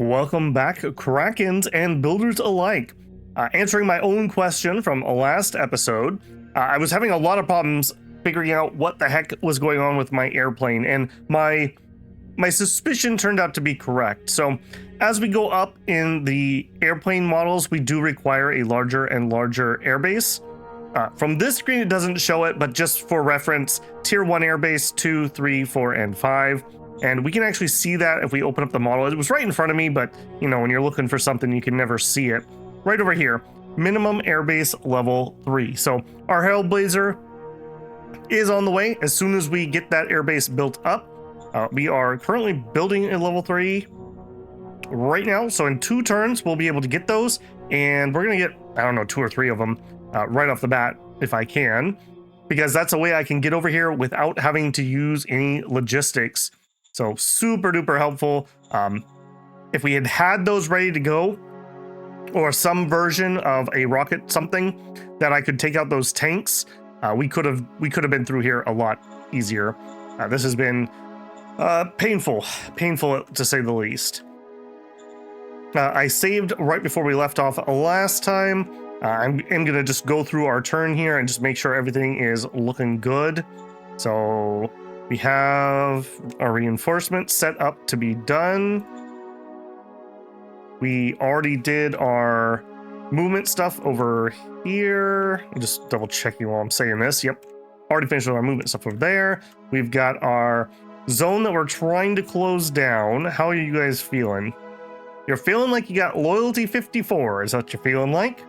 Welcome back, Krackens and builders alike. Answering my own question from last episode, I was having a lot of problems figuring out what the heck was going on with my airplane, and my suspicion turned out to be correct. So as we go up in the airplane models, we do require a larger and larger airbase. From this screen, it doesn't show it, but just for reference, Tier 1 airbase, 2, 3, 4, and 5. And we can actually see that if we open up the model. It was right in front of me, but you know, when you're looking for something, you can never see it. Right over here, minimum airbase level 3. So our Hellblazer is on the way. As soon as we get that airbase built up, we are currently building a level 3 right now. So in 2 turns, we'll be able to get those. And we're going to get, I don't know, 2 or 3 of them right off the bat, if I can, because that's a way I can get over here without having to use any logistics. So super duper helpful. If we had those ready to go, or some version of a rocket something that I could take out those tanks, we could have been through here a lot easier. This has been painful to say the least. I saved right before we left off last time. I'm gonna just go through our turn here and just make sure everything is looking good. So we have our reinforcement set up to be done. We already did our movement stuff over here. I'm just double checking while I'm saying this. Yep, already finished with our movement stuff over there. We've got our zone that we're trying to close down. How are you guys feeling? You're feeling like you got loyalty 54. Is that what you're feeling like?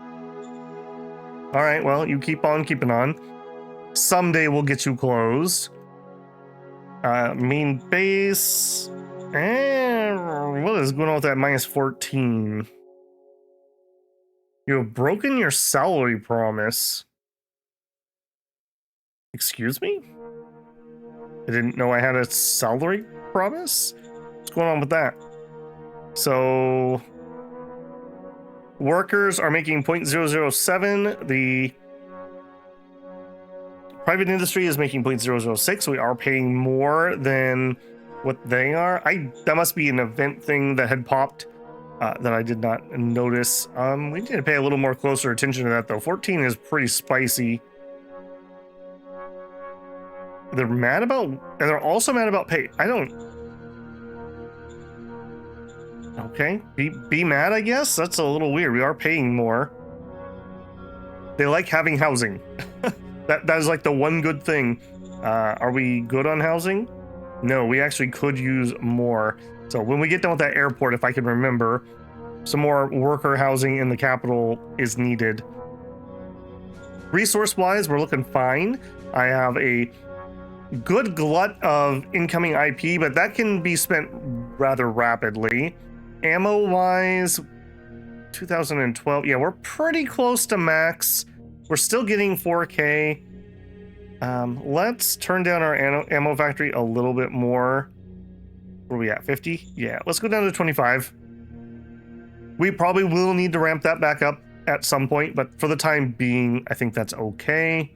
All right, well, you keep on keeping on. Someday we'll get you closed. Main base. What is going on with that minus 14? You have broken your salary promise. Excuse me? I didn't know I had a salary promise? What's going on with that? So workers are making 0.007. The private industry is making 0.006. We are paying more than what they are. That must be an event thing that had popped that I did not notice. We need to pay a little more closer attention to that though. 14 is pretty spicy. They're mad about, and they're also mad about pay. I don't. Okay, be mad, I guess. That's a little weird. We are paying more. They like having housing. That is like the one good thing. Are we good on housing? No, we actually could use more. So when we get done with that airport, if I can remember, some more worker housing in the capital is needed. Resource-wise, we're looking fine. I have a good glut of incoming IP, but that can be spent rather rapidly. Ammo-wise, 2012. Yeah, we're pretty close to max. We're still getting 4K. Let's turn down our ammo factory a little bit more. Where are we at? 50? Yeah, let's go down to 25. We probably will need to ramp that back up at some point, but for the time being, I think that's okay.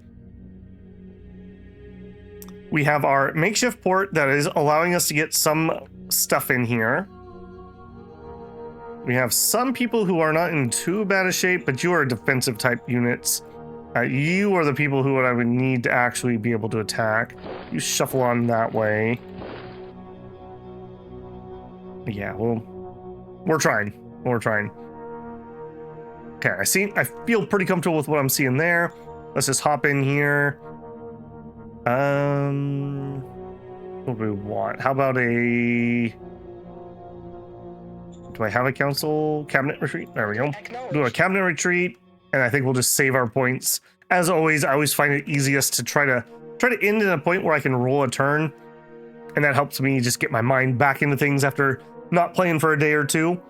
We have our makeshift port that is allowing us to get some stuff in here. We have some people who are not in too bad a shape, but you are defensive type units. You are the people who I would need to actually be able to attack. You shuffle on that way. Yeah, well, we're trying. Okay, I feel pretty comfortable with what I'm seeing there. Let's just hop in here. What do we want? How about do I have a cabinet retreat? There we go. Do a cabinet retreat, and I think we'll just save our points. As always, I always find it easiest to try to end in a point where I can roll a turn, and that helps me just get my mind back into things after not playing for a day or two.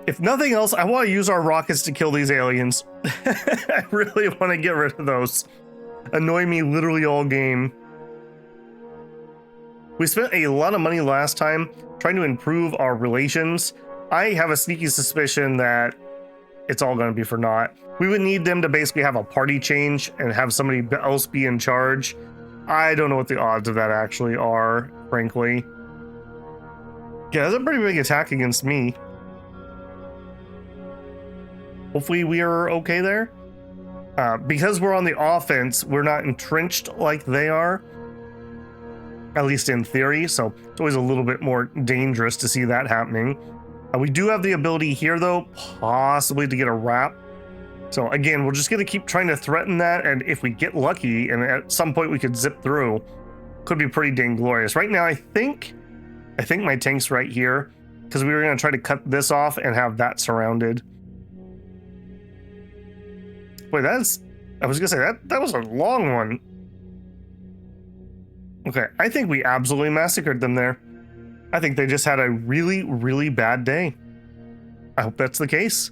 If nothing else, I want to use our rockets to kill these aliens. I really want to get rid of those. Annoy me literally all game. We spent a lot of money last time trying to improve our relations. I have a sneaky suspicion that it's all going to be for naught. We would need them to basically have a party change and have somebody else be in charge. I don't know what the odds of that actually are, frankly. Yeah, that's a pretty big attack against me. Hopefully we are okay there. Because we're on the offense, we're not entrenched like they are. At least in theory, so it's always a little bit more dangerous to see that happening. We do have the ability here, though, possibly to get a wrap. So again, we're just going to keep trying to threaten that, and if we get lucky, and at some point we could zip through, could be pretty dang glorious. Right now, I think my tank's right here, because we were going to try to cut this off and have that surrounded. Boy, I was going to say, that was a long one. Okay, I think we absolutely massacred them there. I think they just had a really, really bad day. I hope that's the case.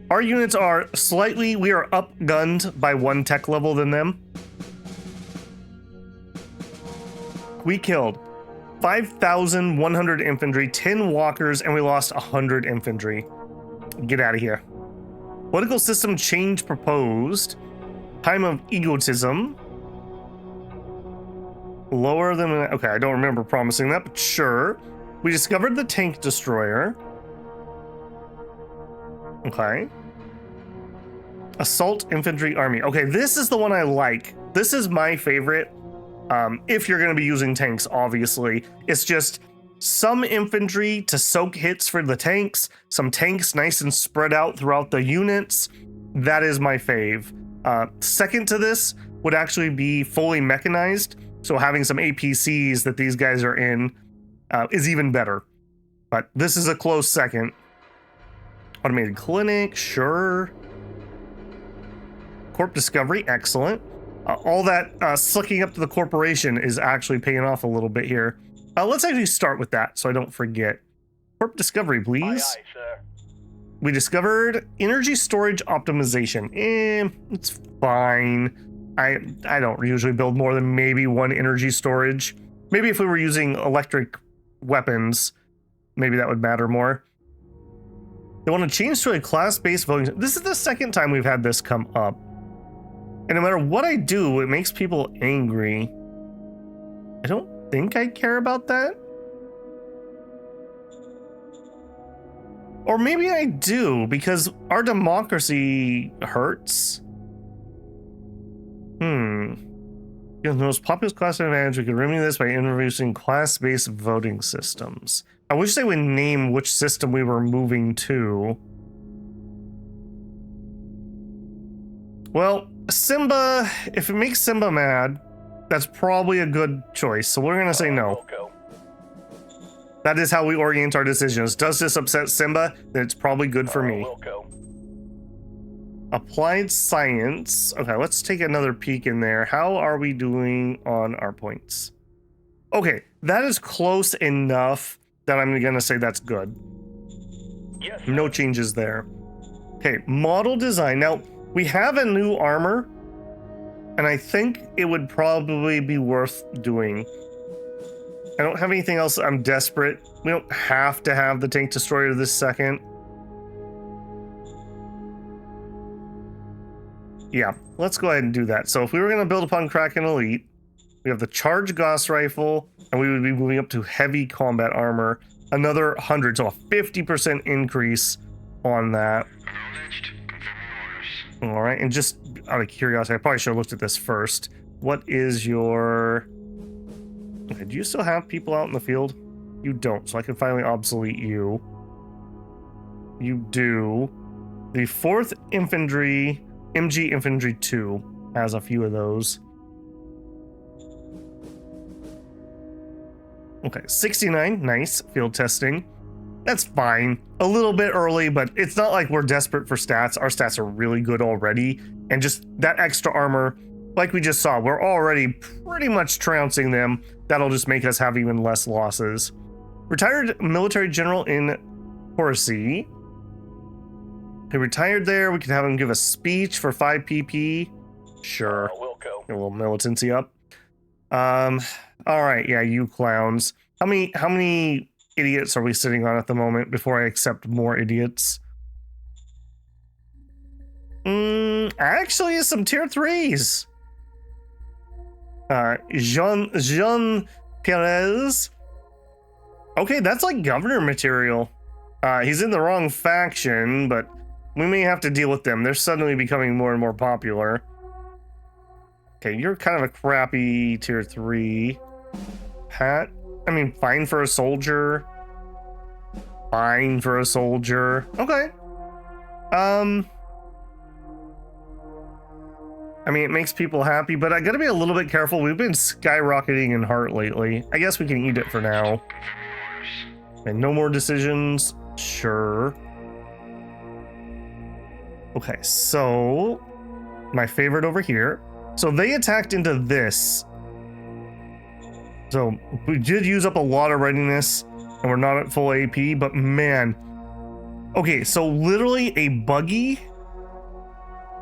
Our units are we are upgunned by 1 tech level than them. We killed 5,100 infantry, 10 walkers, and we lost 100 infantry. Get out of here. Political system change proposed. Time of egotism. Lower than... Okay, I don't remember promising that, but sure. We discovered the tank destroyer. Okay. Assault infantry army. Okay, this is the one I like. This is my favorite. If you're going to be using tanks, obviously. It's just some infantry to soak hits for the tanks. Some tanks nice and spread out throughout the units. That is my fave. Second to this would actually be fully mechanized. So having some APCs that these guys are in is even better. But this is a close second. Automated clinic, sure. Corp discovery, excellent. All that sucking up to the corporation is actually paying off a little bit here. Let's actually start with that so I don't forget. Corp discovery, please. Aye, aye, sir. We discovered energy storage optimization. It's fine. I don't usually build more than maybe 1 energy storage. Maybe if we were using electric weapons, maybe that would matter more. They want to change to a class-based voting. This is the second time we've had this come up. And no matter what I do, it makes people angry. I don't think I care about that. Or maybe I do, because our democracy hurts. The most populous class advantage, we could remedy this by introducing class-based voting systems. I wish they would name which system we were moving to. Well, Simba, if it makes Simba mad, that's probably a good choice. So we're gonna say no. That is how we orient our decisions. Does this upset Simba? Then it's probably good for me. Applied science. Okay, let's take another peek in there. How are we doing on our points? Okay, that is close enough that I'm gonna say that's good. Yes. No changes there. Okay, model design. Now, we have a new armor, and I think it would probably be worth doing. I don't have anything else. I'm desperate. We don't have to have the tank destroyer this second. Yeah, let's go ahead and do that. So if we were going to build upon Kracken Elite, we have the Charge Gauss Rifle, and we would be moving up to Heavy Combat Armor. Another 100, so a 50% increase on that. All right, and just out of curiosity, I probably should have looked at this first. What is your... Okay, do you still have people out in the field? You don't, so I can finally obsolete you. You do. The 4th Infantry, MG Infantry 2, has a few of those. Okay, 69, nice. Field testing. That's fine. A little bit early, but it's not like we're desperate for stats. Our stats are really good already. And just that extra armor, like we just saw, we're already pretty much trouncing them. That'll just make us have even less losses. Retired military general in Horsey. He retired there. We could have him give a speech for 5 PP. Sure. Get a little militancy up. All right, yeah, you clowns. How many idiots are we sitting on at the moment before I accept more idiots? Actually, some tier 3s. Jean Perez. Okay, that's like governor material. He's in the wrong faction, but we may have to deal with them. They're suddenly becoming more and more popular. Okay, you're kind of a crappy tier 3. Pat, I mean, fine for a soldier. Fine for a soldier. Okay. I mean, it makes people happy, but I gotta be a little bit careful. We've been skyrocketing in heart lately. I guess we can eat it for now. And no more decisions. Sure. Okay, so my favorite over here. So they attacked into this. So we did use up a lot of readiness, and we're not at full AP, but man. Okay, so literally a buggy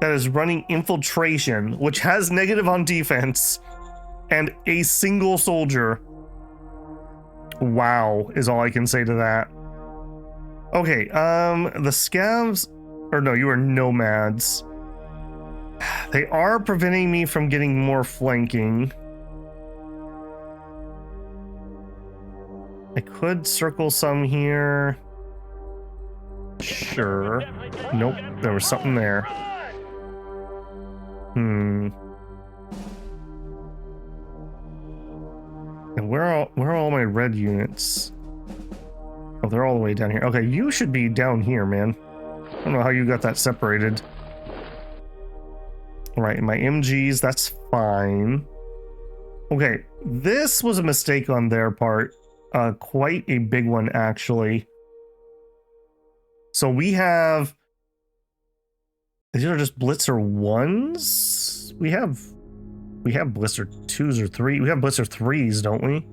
that is running infiltration, which has negative on defense, and a single soldier. Wow, is all I can say to that. Okay, the scavs, or no, you are nomads. They are preventing me from getting more flanking. I could circle some here. Sure. Nope, there was something there. And where are all my red units? Oh, they're all the way down here. Okay, you should be down here, man. I don't know how you got that separated. All right, my MGs, that's fine. Okay, this was a mistake on their part. Quite a big one, actually. So we have... These are just Blitzer 1s? We have Blitzer 2s or 3s. We have Blitzer 3s, don't we?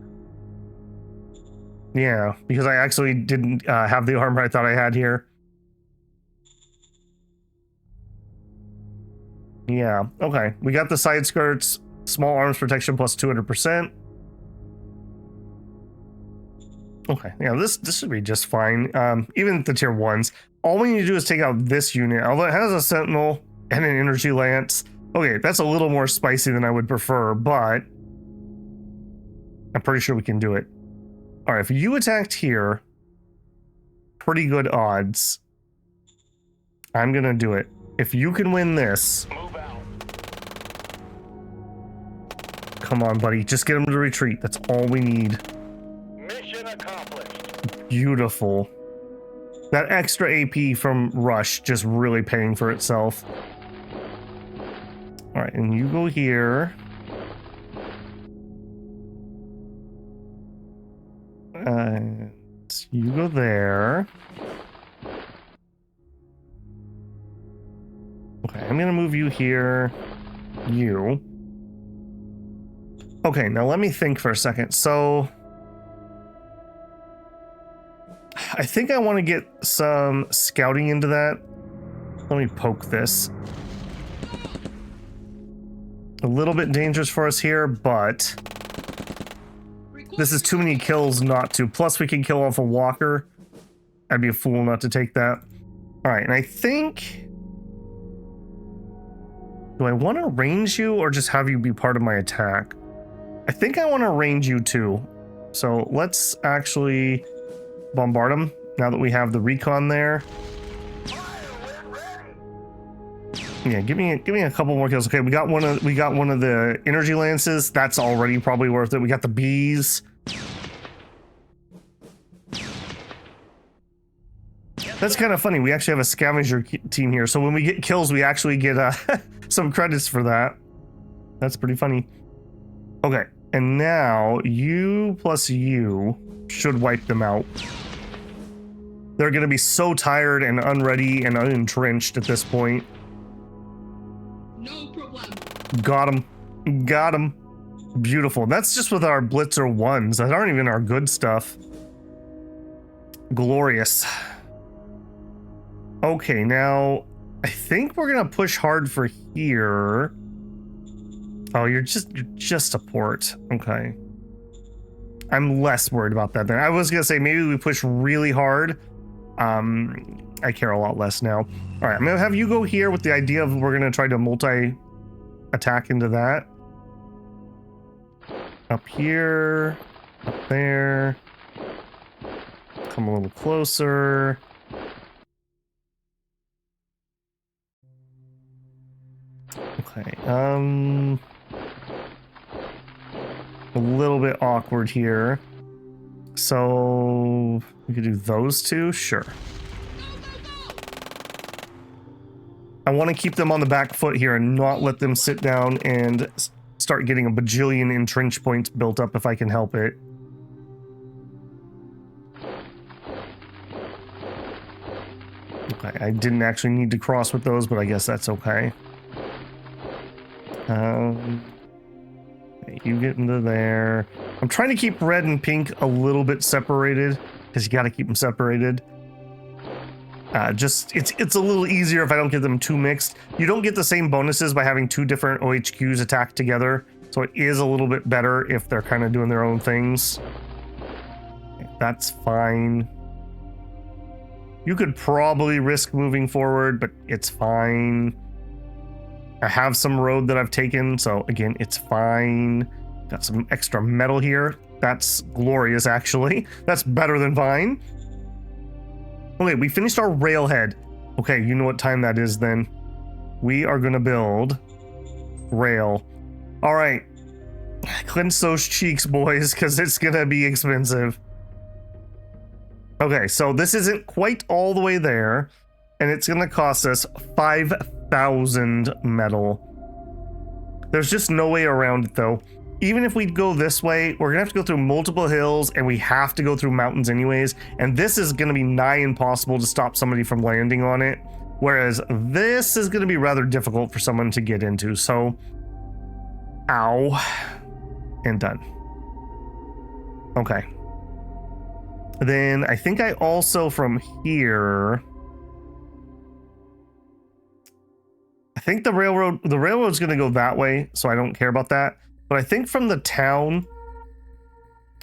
Yeah, because I actually didn't have the armor I thought I had here. Yeah, okay. We got the side skirts, small arms protection plus 200%. Okay, yeah, this should be just fine. Even the tier 1s. All we need to do is take out this unit. Although it has a sentinel and an energy lance. Okay, that's a little more spicy than I would prefer, but I'm pretty sure we can do it. All right, if you attacked here, pretty good odds. I'm gonna do it. If you can win this, Move out. come on, buddy, just get him to retreat. That's all we need. Mission accomplished. Beautiful. That extra AP from Rush just really paying for itself. All right, and you go here. You go there. Okay, I'm gonna move you here. You. Okay, now let me think for a second. So I think I want to get some scouting into that. Let me poke this. A little bit dangerous for us here, but this is too many kills not to. Plus, we can kill off a walker. I'd be a fool not to take that. All right, and I think... Do I want to range you or just have you be part of my attack? I think I want to range you too. So let's actually bombard them now that we have the recon there. Yeah, give me a couple more kills. Okay, we got one of the energy lances. That's already probably worth it. We got the bees. That's kind of funny. We actually have a scavenger team here, so when we get kills, we actually get some credits for that. That's pretty funny. Okay, and now you plus you should wipe them out. They're gonna be so tired and unready and unentrenched at this point. No problem. Got him. Got him. Beautiful. That's just with our Blitzer 1s. That aren't even our good stuff. Glorious. Okay, now think we're gonna push hard for here. Oh, you're just a port. Okay. I'm less worried about that then. I was gonna say maybe we push really hard. I care a lot less now. All right, I'm gonna have you go here with the idea of we're gonna try to multi-attack into that. Up here, up there. come a little closer. Okay, a little bit awkward here. So we could do those two, sure. I want to keep them on the back foot here and not let them sit down and start getting a bajillion entrench points built up if I can help it. Okay, I didn't actually need to cross with those, but I guess that's okay. You get into there. I'm trying to keep red and pink a little bit separated because you got to keep them separated. It's a little easier if I don't get them too mixed. You don't get the same bonuses by having two different OHQs attack together, so it is a little bit better if they're kind of doing their own things. That's fine. You could probably risk moving forward, but it's fine. I have some road that I've taken, so again, it's fine. Got some extra metal here. That's glorious, actually. That's better than fine. Okay, we finished our railhead. Okay, you know what time that is then. We are gonna build rail. All right, clench those cheeks, boys, because it's gonna be expensive. Okay, so this isn't quite all the way there, and it's gonna cost us 5,000 metal. There's just no way around it, though. Even if we go this way, we're gonna have to go through multiple hills, and we have to go through mountains anyways, and this is gonna be nigh impossible to stop somebody from landing on it, whereas this is gonna be rather difficult for someone to get into, so ow, and done. Okay. Then I think I also from here, I think the railroad's gonna go that way, so I don't care about that. But I think from the town,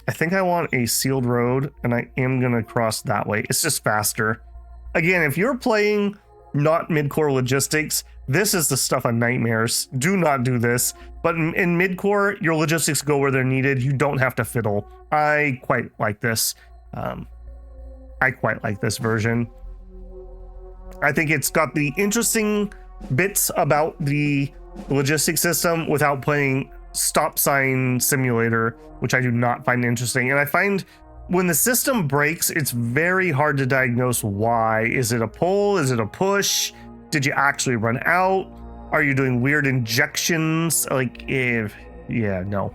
I think I want a sealed road, and I am gonna cross that way. It's just faster. Again, if you're playing not mid-core logistics, this is the stuff of nightmares. Do not do this. But in mid-core, your logistics go where they're needed. You don't have to fiddle. I quite like this. I quite like this version. I think it's got the interesting bits about the logistics system without playing stop sign simulator, which I do not find interesting. And I find when the system breaks, it's very hard to diagnose why. Is it a pull? Is it a push? Did you actually run out? Are you doing weird injections? Like, no,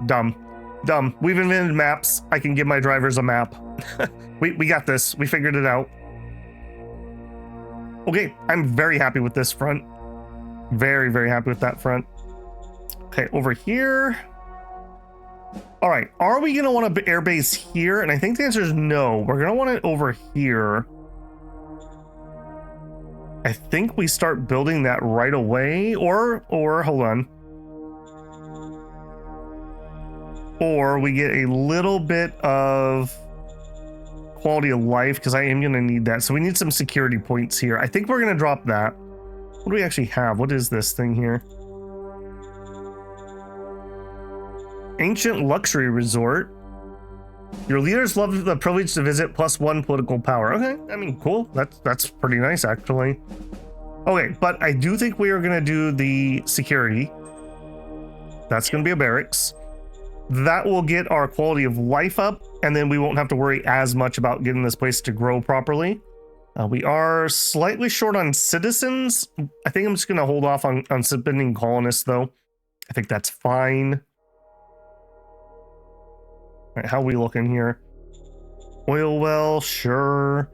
dumb. We've invented maps. I can give my drivers a map. we got this. We figured it out. Okay, I'm very happy with this front. Very, very happy with that front. Okay, over here. All right, are we gonna want to airbase here? And I think the answer is no. We're gonna want it over here. I think we start building that right away, or hold on. Or we get a little bit of quality of life, because I am gonna need that. So we need some security points here. I think we're gonna drop that. What do we actually have? What is this thing here? Ancient luxury resort. Your leaders love the privilege to visit +1 political power. Okay, I mean, cool. That's pretty nice, actually. Okay, but I do think we are gonna do the security. That's gonna be a barracks. That will get our quality of life up, and then we won't have to worry as much about getting this place to grow properly. We are slightly short on citizens. I think I'm just gonna hold off on spending colonists, though. I think that's fine. All right, how are we looking here? Oil well, sure.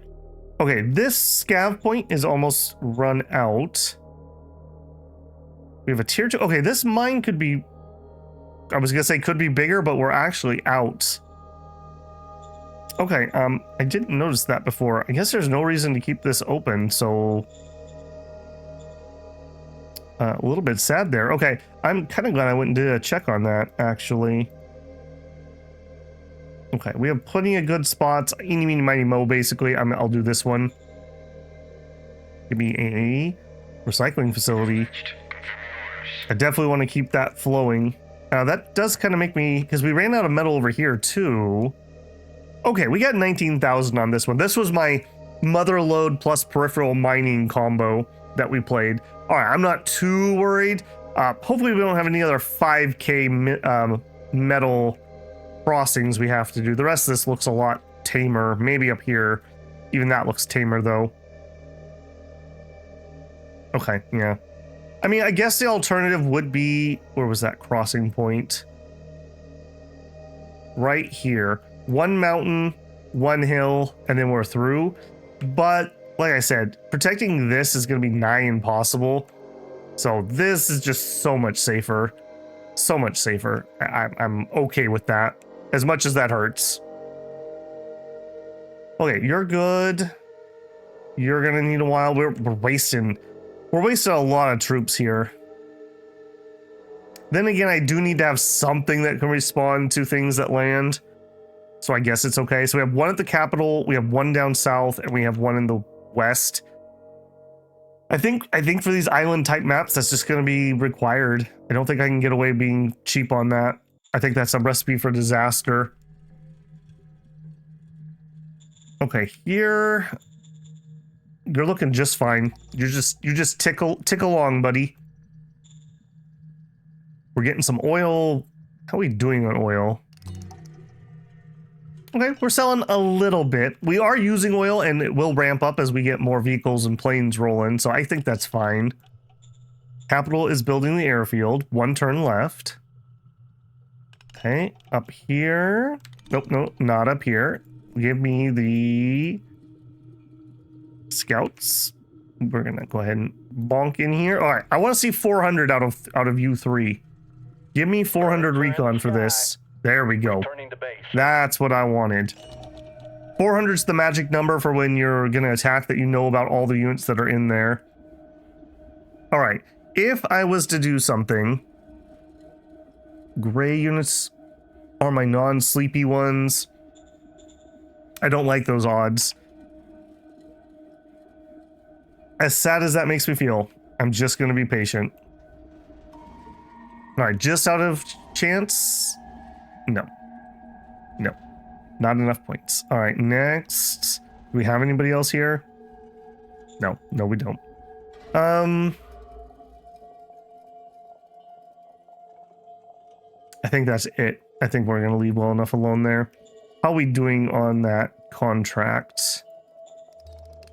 Okay, this scav point is almost run out. We have a tier 2. Okay, this mine could be, I was gonna say could be bigger, but we're actually out. Okay, I didn't notice that before. I guess there's no reason to keep this open, so a little bit sad there. Okay, I'm kind of glad I went and did a check on that, actually. Okay, we have plenty of good spots. Eeny, meeny, miny, mo, basically. I'll do this one. Give me a recycling facility. I definitely want to keep that flowing. That does kind of make me, because we ran out of metal over here too. Okay, we got 19,000 on this one. This was my mother load plus peripheral mining combo that we played. All right, I'm not too worried. Hopefully we don't have any other 5k metal crossings we have to do. The rest of this looks a lot tamer. Maybe up here. Even that looks tamer though. Okay, yeah. I mean, I guess the alternative would be, where was that crossing point? Right here. One mountain, one hill, and then we're through. But like I said, protecting this is going to be nigh impossible. So this is just so much safer. So much safer. I'm okay with that. As much as that hurts. Okay, you're good. You're going to need a while. We're wasting a lot of troops here. Then again, I do need to have something that can respond to things that land. So I guess it's okay. So we have one at the capital, we have one down south, and we have one in the west. I think for these island type maps, that's just going to be required. I don't think I can get away being cheap on that. I think that's a recipe for disaster. Okay, here you're looking just fine. You just tick along, buddy. We're getting some oil. How are we doing on oil? Okay, we're selling a little bit. We are using oil, and it will ramp up as we get more vehicles and planes rolling, so I think that's fine. Capital is building the airfield. One turn left. Okay, up here. Nope, no, not up here. Give me the scouts. We're gonna go ahead and bonk in here. All right, I want to see 400 out of you three. Give me 400 recon for this. There we go. That's what I wanted. 400 is the magic number for when you're gonna attack that you know about all the units that are in there. All right, if I was to do something, gray units are my non-sleepy ones. I don't like those odds. As sad as that makes me feel, I'm just gonna be patient. All right, just out of chance. No. No. Not enough points. All right, next. Do we have anybody else here? No. No, we don't. I think that's it. I think we're going to leave well enough alone there. How are we doing on that contract?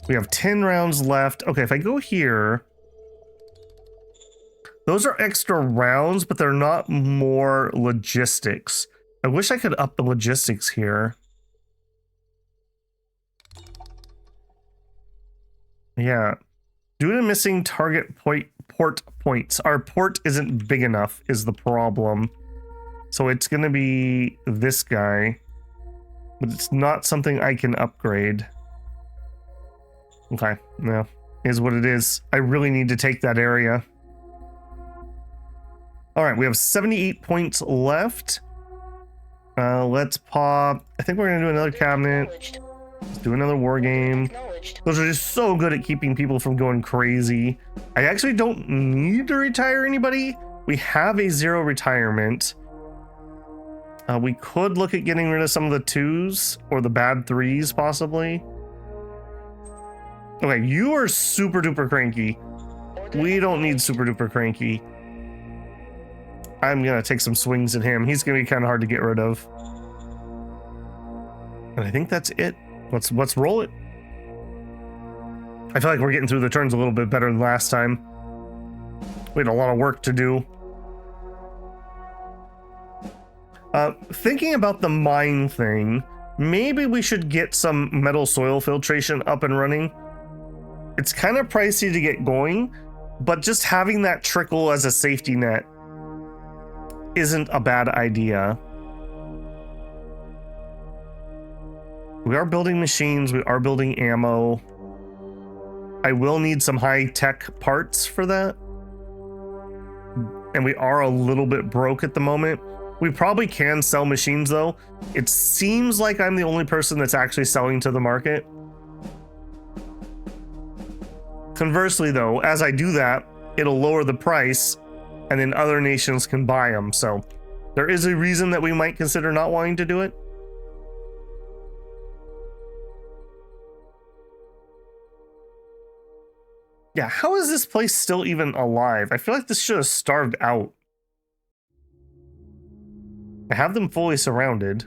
We have 10 rounds left. Okay, if I go here... Those are extra rounds, but they're not more logistics. I wish I could up the logistics here. Yeah. Due to missing target port points. Our port isn't big enough is the problem. So it's going to be this guy. But it's not something I can upgrade. Okay. No. Is what it is. I really need to take that area. All right, we have 78 points left. Let's pop. I think we're gonna do another cabinet. Let's do another war game. Those are just so good at keeping people from going crazy. I actually don't need to retire anybody. We have a 0 retirement. We could look at getting rid of some of the 2s or the bad 3s possibly. Okay, you are super duper cranky. We don't need super duper cranky. I'm gonna take some swings at him. He's gonna be kind of hard to get rid of. And I think that's it. Let's roll it. I feel like we're getting through the turns a little bit better than last time. We had a lot of work to do. Thinking about the mine thing, maybe we should get some metal soil filtration up and running. It's kind of pricey to get going, but just having that trickle as a safety net isn't a bad idea. We are building machines, we are building ammo. I will need some high-tech parts for that. And we are a little bit broke at the moment. We probably can sell machines though. It seems like I'm the only person that's actually selling to the market. Conversely though, as I do that, it'll lower the price and then other nations can buy them. So there is a reason that we might consider not wanting to do it. Yeah, how is this place still even alive? I feel like this should have starved out. I have them fully surrounded.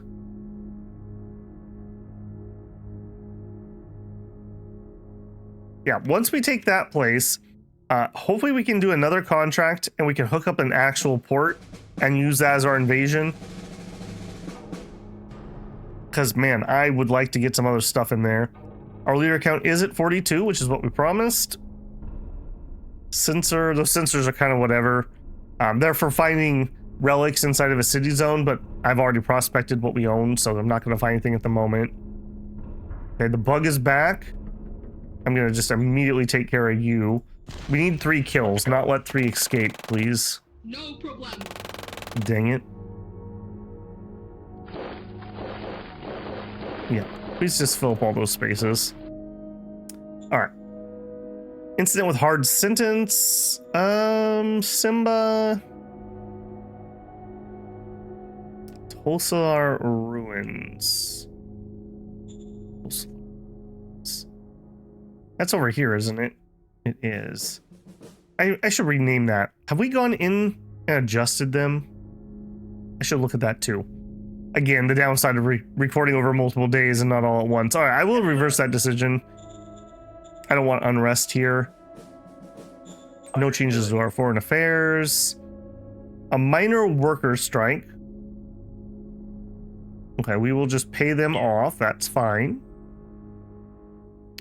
Yeah, once we take that place, hopefully we can do another contract and we can hook up an actual port and use that as our invasion. Because, man, I would like to get some other stuff in there. Our leader count is at 42, which is what we promised. Sensor, those sensors are kind of whatever. They're for finding relics inside of a city zone, but I've already prospected what we own, so I'm not going to find anything at the moment. Okay, the bug is back. I'm going to just immediately take care of you. We need 3 kills, not let 3 escape, please. No problem. Dang it. Yeah, please just fill up all those spaces. Alright. Incident with hard sentence. Simba. Tulsa ruins. That's over here, isn't it? It is. I should rename that. Have we gone in and adjusted them? I should look at that too. Again, the downside of recording over multiple days and not all at once. All right, I will reverse that decision. I don't want unrest here. No changes to our foreign affairs. A minor worker strike. Okay, we will just pay them off. That's fine.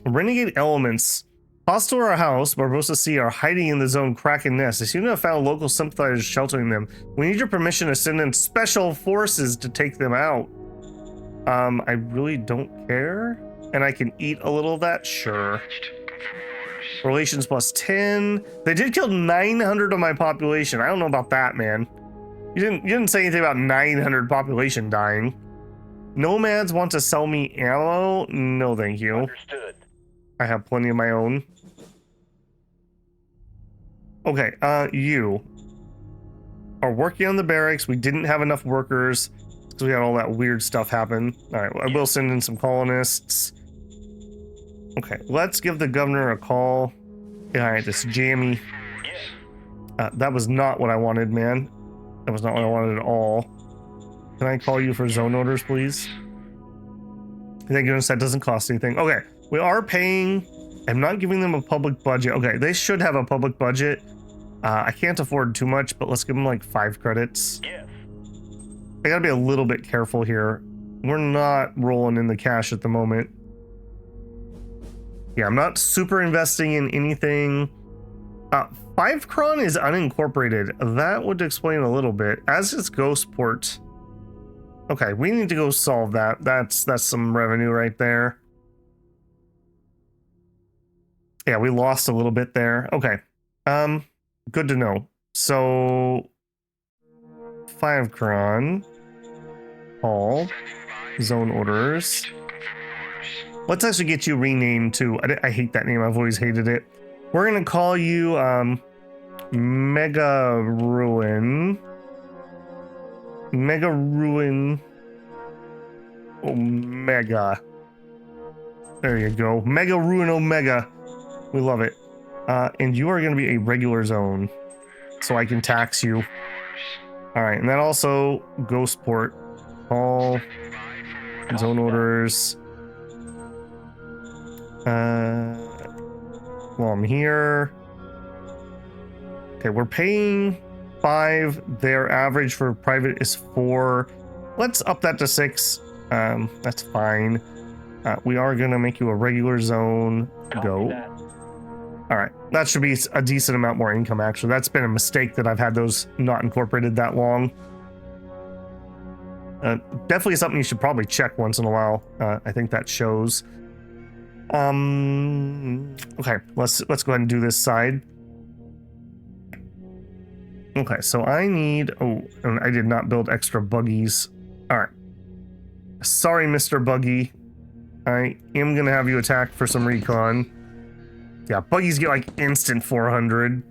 Renegade elements. Hostile to our house, Barbosa C are hiding in the zone Kracken nest. They seem to have found local sympathizers sheltering them. We need your permission to send in special forces to take them out. I really don't care. And I can eat a little of that? Sure. Relations plus 10. They did kill 900 of my population. I don't know about that, man. You didn't say anything about 900 population dying. Nomads want to sell me ammo? No, thank you. Understood. I have plenty of my own. Okay, you are working on the barracks. We didn't have enough workers because we had all that weird stuff happen. All right, I will send in some colonists. Okay, let's give the governor a call. All right, this jammy. That was not what I wanted, man. That was not what I wanted at all. Can I call you for zone orders, please? Thank goodness that doesn't cost anything. Okay, we are paying. I'm not giving them a public budget. Okay, they should have a public budget. I can't afford too much, but let's give them like 5 credits. Yes. I gotta be a little bit careful here. We're not rolling in the cash at the moment. Yeah, I'm not super investing in anything. 5 Kron is unincorporated. That would explain a little bit, as is Ghostport. Okay, we need to go solve that. That's some revenue right there. Yeah, we lost a little bit there. Okay. Good to know. So 5 Kron. All zone orders. Let's actually get you renamed too. I hate that name. I've always hated it. We're gonna call you Mega Ruin. Mega Ruin Omega. There you go. Mega Ruin Omega. We love it. And you are going to be a regular zone, so I can tax you. All right, and then also Ghostport. All zone orders. Well, I'm here. Okay, we're paying 5. Their average for private is 4. Let's up that to 6. That's fine. We are going to make you a regular zone. Go. All right, that should be a decent amount more income, actually. That's been a mistake that I've had those not incorporated that long. Definitely something you should probably check once in a while. I think that shows. Okay, let's go ahead and do this side. Okay, so I need... Oh, and I did not build extra buggies. All right. Sorry, Mr. Buggy. I am going to have you attack for some recon. Yeah, buggies get like instant 400.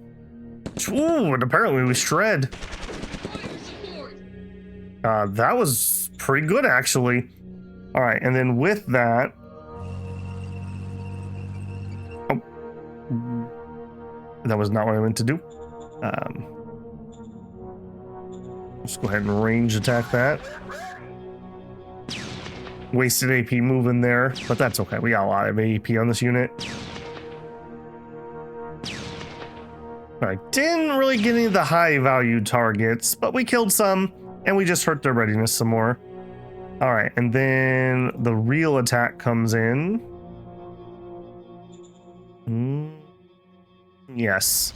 Ooh, and apparently we shred. That was pretty good, actually. All right, and then with that... Oh. That was not what I meant to do. Let's go ahead and range attack that. Wasted AP moving there, but that's okay. We got a lot of AP on this unit. Alright, didn't really get any of the high value targets, but we killed some, and we just hurt their readiness some more. Alright, and then the real attack comes in. Yes.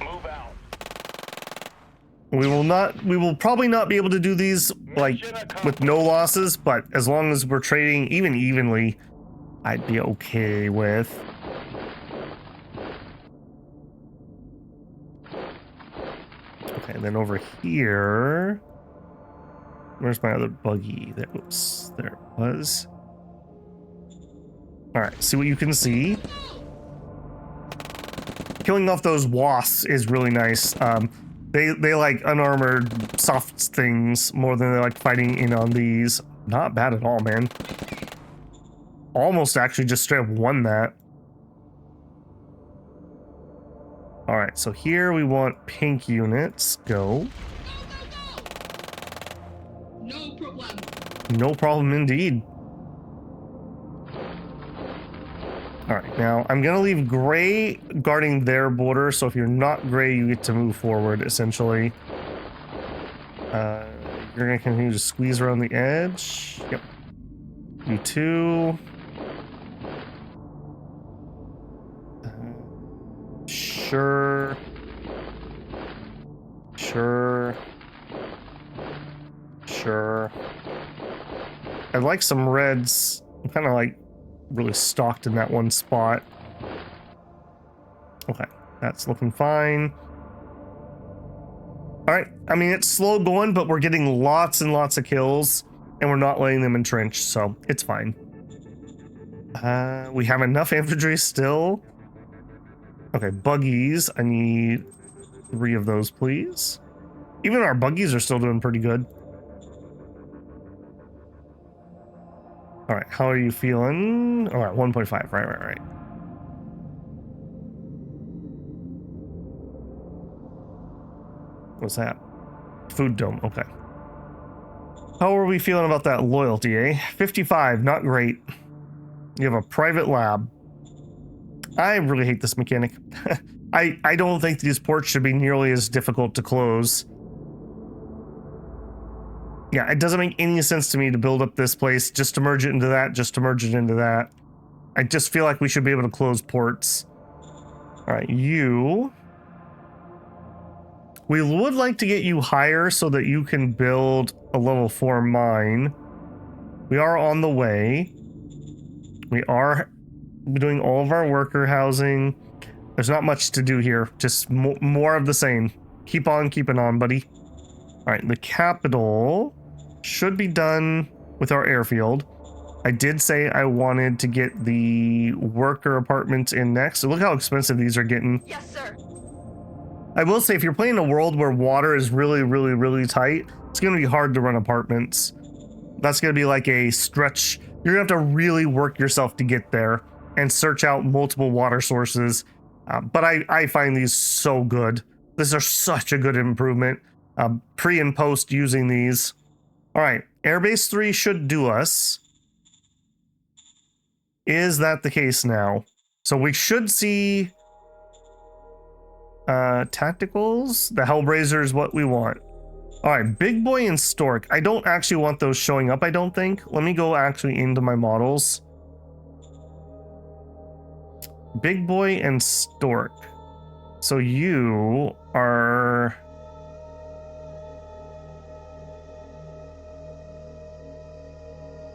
Move out. We will probably not be able to do these like with no losses, but as long as we're trading even evenly, I'd be okay with. Okay, and then over here, where's my other buggy? There it was. All right, see what you can see. Killing off those wasps is really nice. They like unarmored soft things more than they like fighting in on these. Not bad at all, man. Almost actually just straight up won that. All right, so here we want pink units. Go. No problem. No problem indeed. All right, now I'm gonna leave gray guarding their border, so if you're not gray, you get to move forward, essentially. You're gonna continue to squeeze around the edge. Yep. You too. Sure. Sure. Sure. I'd like some reds. I'm kind of like really stalked in that one spot. Okay, that's looking fine. All right, I mean, it's slow going, but we're getting lots and lots of kills, and we're not letting them entrench, so it's fine. We have enough infantry still. Okay, buggies. I need 3 of those, please. Even our buggies are still doing pretty good. All right, how are you feeling? All right, 1.5. Right. What's that? Food dome. Okay. How are we feeling about that loyalty, eh? 55. Not great. You have a private lab. I really hate this mechanic. I don't think these ports should be nearly as difficult to close. Yeah, it doesn't make any sense to me to build up this place just to merge it into that, just to merge it into that. I just feel like we should be able to close ports. All right, you. We would like to get you higher so that you can build a level 4 mine. We are on the way. We are doing all of our worker housing. There's not much to do here. Just more of the same. Keep on keeping on, buddy. All right, the capital should be done with our airfield. I did say I wanted to get the worker apartments in next. So look how expensive these are getting. Yes, sir. I will say, if you're playing a world where water is really tight, it's going to be hard to run apartments. That's going to be like a stretch. You're going to have to really work yourself to get there and search out multiple water sources. But I find these so good. These are such a good improvement. Pre and post using these. All right, Airbase 3 should do us. Is that the case now? So we should see tacticals. The Hellraiser is what we want. All right, Big Boy and Stork. I don't actually want those showing up, I don't think. Let me go actually into my models. Big Boy and Stork. So you are...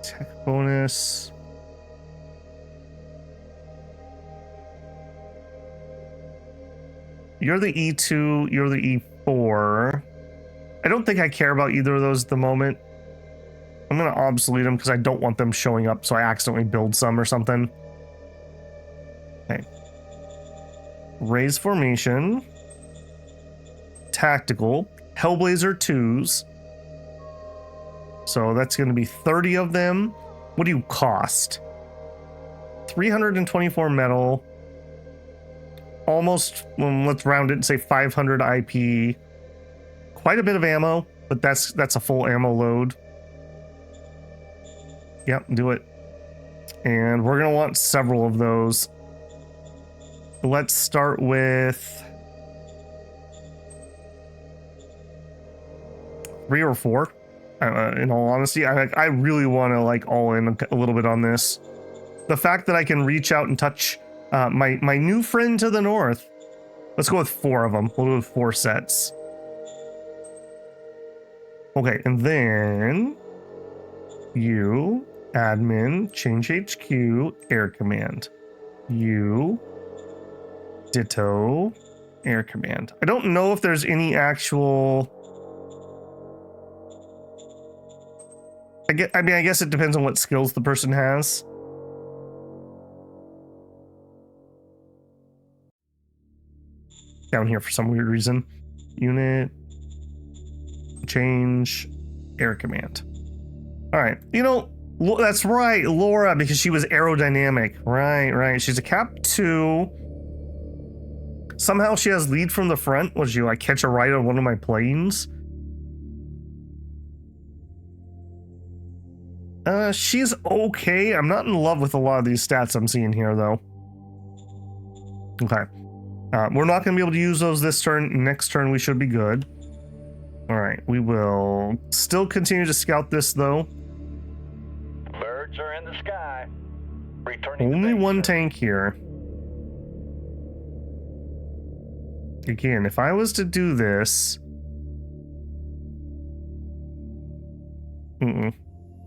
Tech bonus. You're the E2, you're the E4. I don't think I care about either of those at the moment. I'm going to obsolete them because I don't want them showing up so I accidentally build some or something. Okay. Raise formation. Tactical. Hellblazer 2s. So that's going to be 30 of them. What do you cost? 324 metal. almost, well, let's round it and say 500 IP. Quite a bit of ammo, but that's a full ammo load. Yep, do it. And we're gonna want several of those. Let's start with 3 or 4. In all honesty, I really want to like all in a little bit on this. The fact that I can reach out and touch my new friend to the north. Let's go with 4 of them. We'll do 4 sets. Okay, and then you, admin, change HQ, air command. You, ditto, air command. I don't know if there's any actual... I guess it depends on what skills the person has. Down here for some weird reason. Unit, change, air command. All right, you know, that's right, Laura, because she was aerodynamic. Right. She's a Cap 2. Somehow she has lead from the front. Would you like catch a ride on one of my planes? She's okay. I'm not in love with a lot of these stats I'm seeing here, though. Okay. We're not going to be able to use those this turn. Next turn, we should be good. All right. We will still continue to scout this, though. Birds are in the sky. Returning Only to base, one sir. tank here. Again, if I was to do this...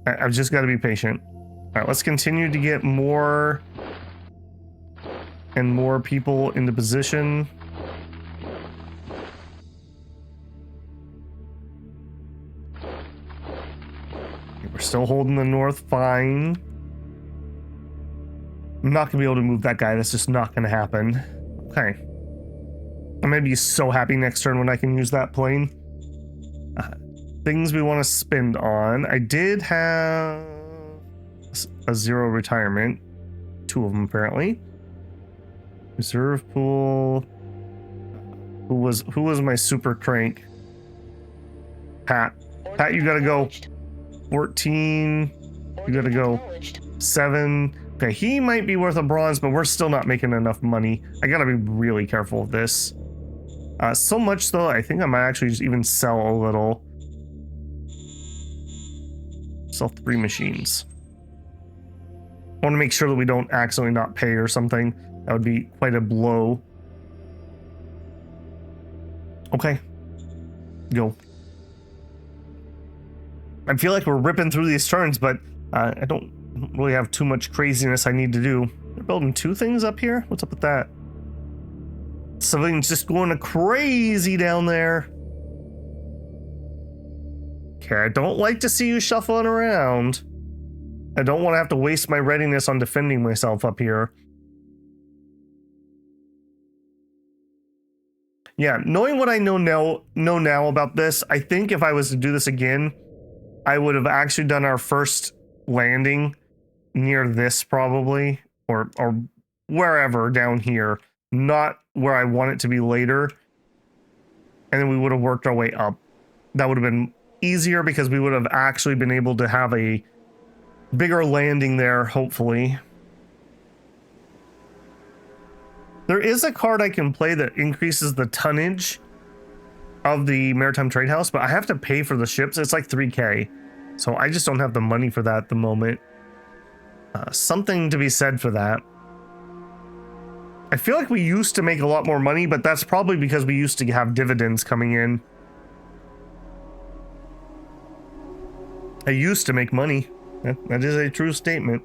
I've just got to be patient. All right, let's continue to get more and more people into position. We're still holding the north fine. I'm not going to be able to move that guy. That's just not going to happen. Okay. I'm going to be so happy next turn when I can use that plane. Things we want to spend on. I did have a 0 retirement. 2 of them apparently. Reserve pool. Who was my super crank? Pat, you gotta go. 14. You gotta go. 7. Okay, he might be worth a bronze, but we're still not making enough money. I gotta be really careful of this. So much though, I think I might actually just even sell a little. Sell 3 machines. I want to make sure that we don't accidentally not pay or something. That would be quite a blow. Okay. Go. I feel like we're ripping through these turns, but I don't really have too much craziness I need to do. They're building 2 things up here? What's up with that? Civilians just going crazy down there. Okay, I don't like to see you shuffling around. I don't want to have to waste my readiness on defending myself up here. Yeah, knowing what I know now about this, I think if I was to do this again, I would have actually done our first landing near this probably, or wherever down here, not where I want it to be later. And then we would have worked our way up. That would have been easier because we would have actually been able to have a bigger landing there, hopefully. There is a card I can play that increases the tonnage of the Maritime Trade House, but I have to pay for the ships. It's like 3K. So I just don't have the money for that at the moment. Something to be said for that. I feel like we used to make a lot more money, but that's probably because we used to have dividends coming in. I used to make money. That is a true statement.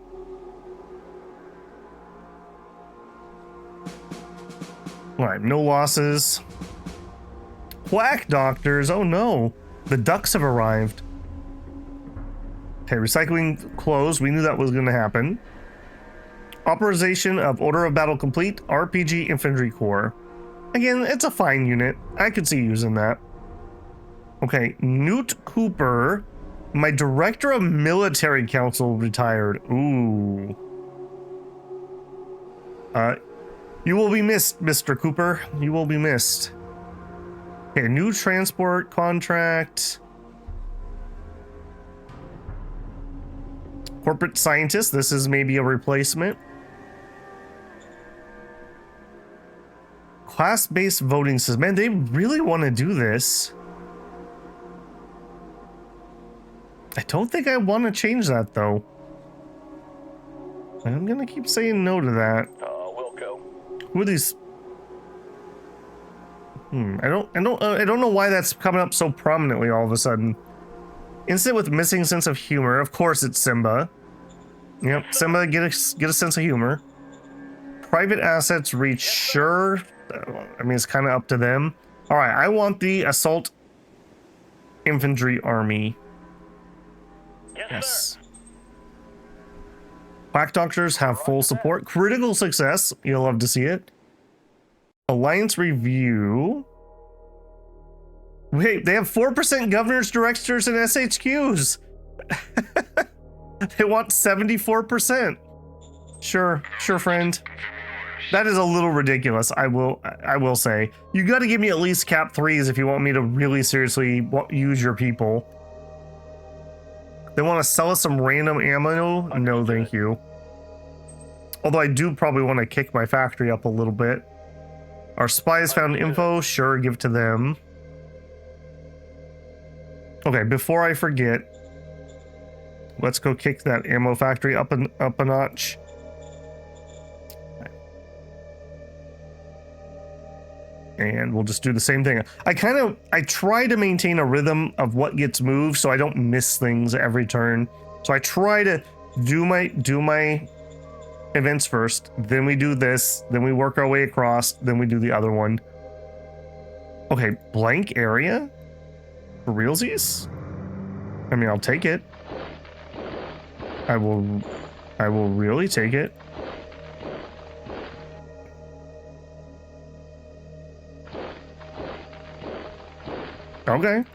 All right, no losses. Quack doctors, oh no. The ducks have arrived. Okay, recycling closed. We knew that was going to happen. Authorization of Order of Battle complete. RPG Infantry Corps. Again, it's a fine unit. I could see using that. Okay, Newt Cooper. My Director of Military Council retired. Ooh. You will be missed, Mr. Cooper. You will be missed. Okay, new transport contract. Corporate scientist. This is maybe a replacement. Class-based voting system. Man, they really want to do this. I don't think I want to change that though. I'm gonna keep saying no to that. We'll go. Who are these? I don't know why that's coming up so prominently all of a sudden. Instant with missing sense of humor. Of course, it's Simba. Yep, Simba, get a sense of humor. Private assets reach, sure. I mean, it's kind of up to them. All right, I want the assault infantry army. Yes. Quack doctors have full support. Critical success. You'll love to see it. Alliance review. Wait, they have 4% governors, directors, and SHQs. They want 74%. Sure, friend. That is a little ridiculous. I will say. You got to give me at least cap 3s if you want me to really seriously use your people. They want to sell us some random ammo? No, thank you. Although I do probably want to kick my factory up a little bit. Our spies found info. Sure, give it to them. Okay, before I forget, let's go kick that ammo factory up a notch. And we'll just do the same thing. I try to maintain a rhythm of what gets moved so I don't miss things every turn. So I try to do my events first, then we do this, then we work our way across, then we do the other one. Okay, blank area? For realsies? I mean, I'll take it. I will really take it. Okay,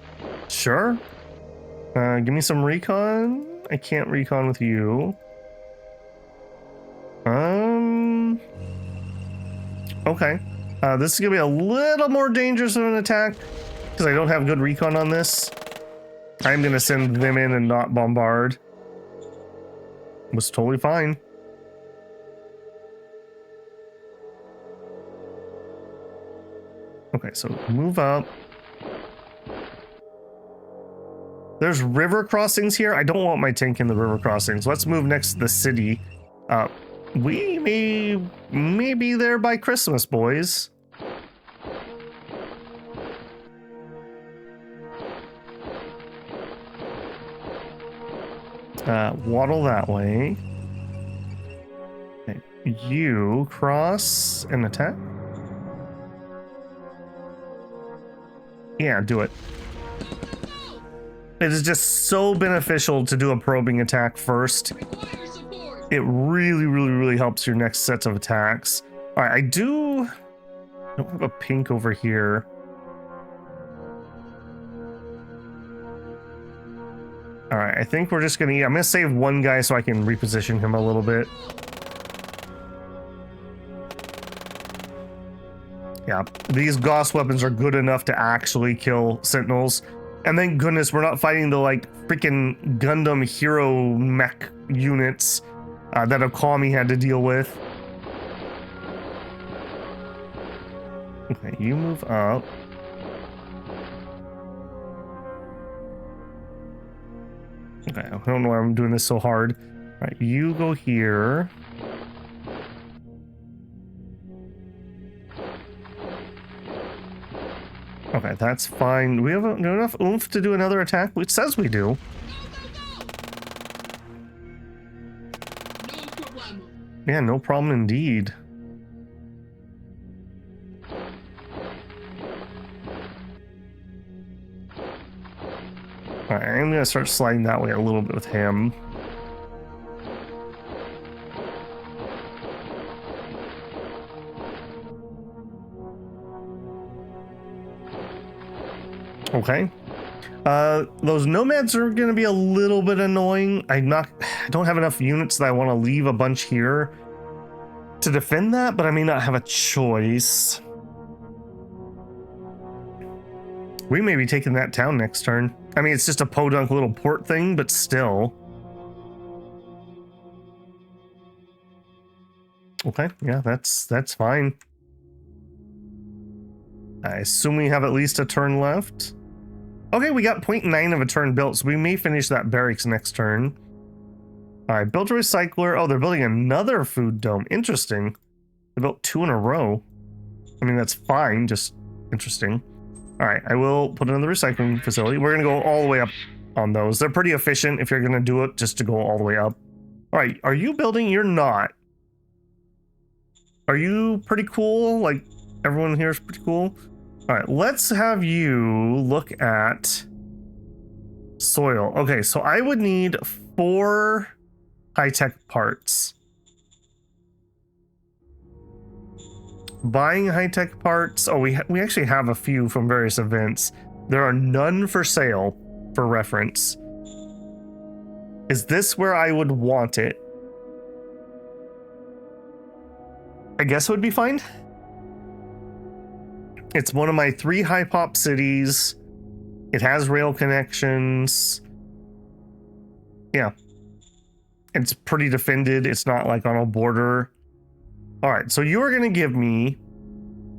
sure. Give me some recon. I can't recon with you. Okay. This is gonna be a little more dangerous of an attack because I don't have good recon on this. I'm gonna send them in and not bombard. It was totally fine. Okay, so move up. There's river crossings here. I don't want my tank in the river crossings. Let's move next to the city. We may be there by Christmas, boys. Waddle that way. Okay. You cross and attack. Yeah, do it. It is just so beneficial to do a probing attack first. It really helps your next sets of attacks. All right, I don't have a pink over here. All right, I think we're just I'm gonna save one guy so I can reposition him a little bit. Yeah, these Gauss weapons are good enough to actually kill Sentinels. And thank goodness we're not fighting the like freaking Gundam hero mech units that Okami had to deal with. Okay, you move up. Okay, I don't know why I'm doing this so hard. All right, you go here. Okay, that's fine. Do we have enough oomph to do another attack? It says we do. No problem. Yeah, no problem indeed. Alright, I'm gonna start sliding that way a little bit with him. Okay. Those nomads are going to be a little bit annoying. I don't have enough units that I want to leave a bunch here. to defend that, but I may not have a choice. We may be taking that town next turn. I mean, it's just a podunk little port thing, but still. Okay, yeah, that's fine. I assume we have at least a turn left. Okay, we got 0.9 of a turn built, so we may finish that barracks next turn. All right, built a recycler. Oh, they're building another food dome. Interesting. They built 2 in a row. I mean, that's fine, just interesting. All right, I will put another recycling facility. We're going to go all the way up on those. They're pretty efficient if you're going to do it, just to go all the way up. All right, are you building? You're not. Are you pretty cool? Like, everyone here is pretty cool? All right, let's have you look at soil. Okay, so I would need 4 high-tech parts. Buying high-tech parts. Oh, we actually have a few from various events. There are none for sale, for reference. Is this where I would want it? I guess it would be fine. It's one of my 3 high pop cities. It has rail connections. Yeah. It's pretty defended. It's not like on a border. All right, so you are going to give me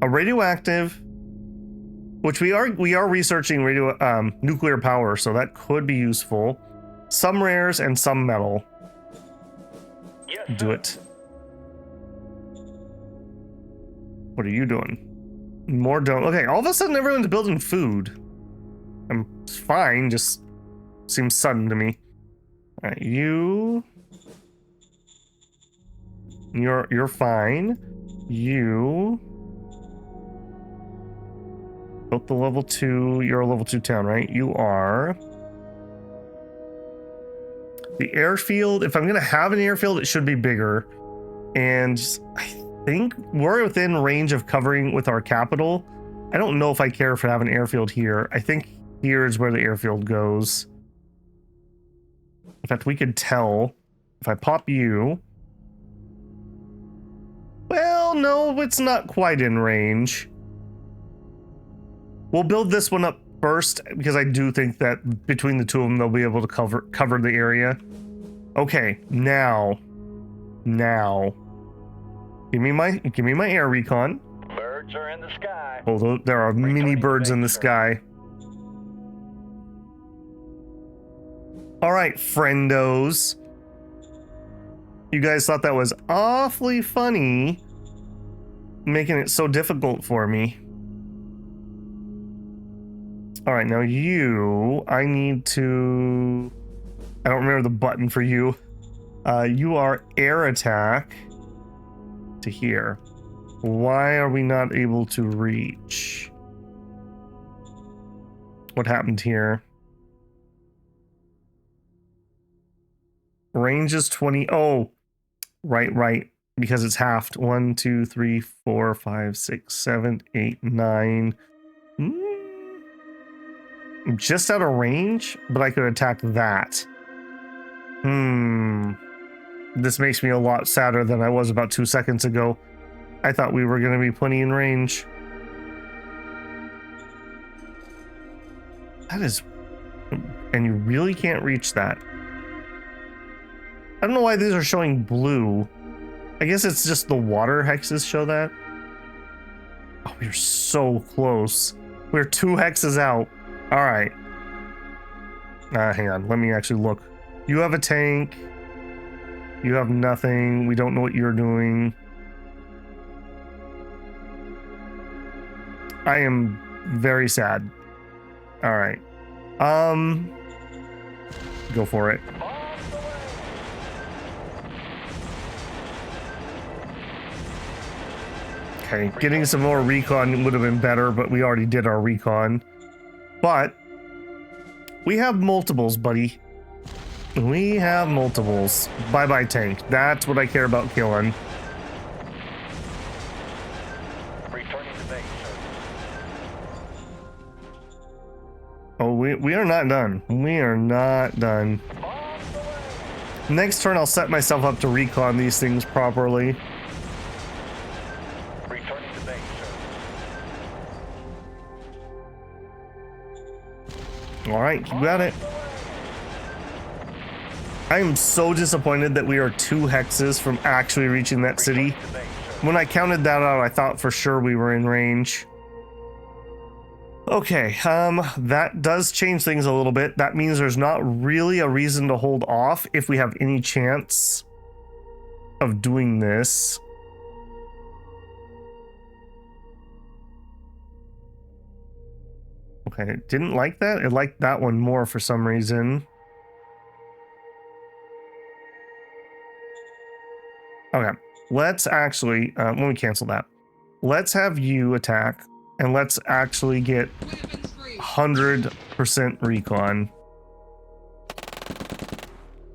a radioactive, which we are researching nuclear power, so that could be useful. Some rares and some metal. Yes, Do it. What are you doing? More dome. Okay, all of a sudden everyone's building food. It's fine, just seems sudden to me. All right, you're fine. You built the level 2. You're a level 2 town, right? You are. The airfield, if I'm gonna have an airfield, it should be bigger. And I think we're within range of covering with our capital. I don't know if I care if I have an airfield here. I think here is where the airfield goes. In fact, we could tell if I pop you. Well, no, it's not quite in range. We'll build this one up first because I do think that between the two of them, they'll be able to cover the area. Okay, now. Give me my air recon. birds are in the sky. Although there are many birds in the sky. All right, friendos. You guys thought that was awfully funny, making it so difficult for me. All right, now I need to, I don't remember the button for you. You are air attack to here. Why are we not able to reach? What happened here? Range is 20. Oh, right. Because it's halved. 1, 2, 3, 4, 5, 6, 7, 8, 9. I'm just out of range, but I could attack that. This makes me a lot sadder than I was about 2 seconds ago. I thought we were going to be plenty in range. That is... And you really can't reach that. I don't know why these are showing blue. I guess it's just the water hexes show that. Oh, we're so close. We're 2 hexes out. All right. Hang on. Let me actually look. You have a tank. You have nothing. We don't know what you're doing. I am very sad. All right. Go for it. Okay, getting some more recon would have been better, but we already did our recon. But we have multiples, buddy. We have multiples. Bye-bye tank. That's what I care about killing. Returning to base, sir. Oh, we are not done. We are not done. Next turn, I'll set myself up to recon these things properly. All right, you got it. I am so disappointed that we are 2 hexes from actually reaching that city. Returning to base, sir. When I counted that out, I thought for sure we were in range. Okay, that does change things a little bit. That means there's not really a reason to hold off if we have any chance of doing this. Okay, it didn't like that. It liked that one more for some reason. Okay, let's actually, let me cancel that. Let's have you attack, and let's actually get Weapons free. 100% recon.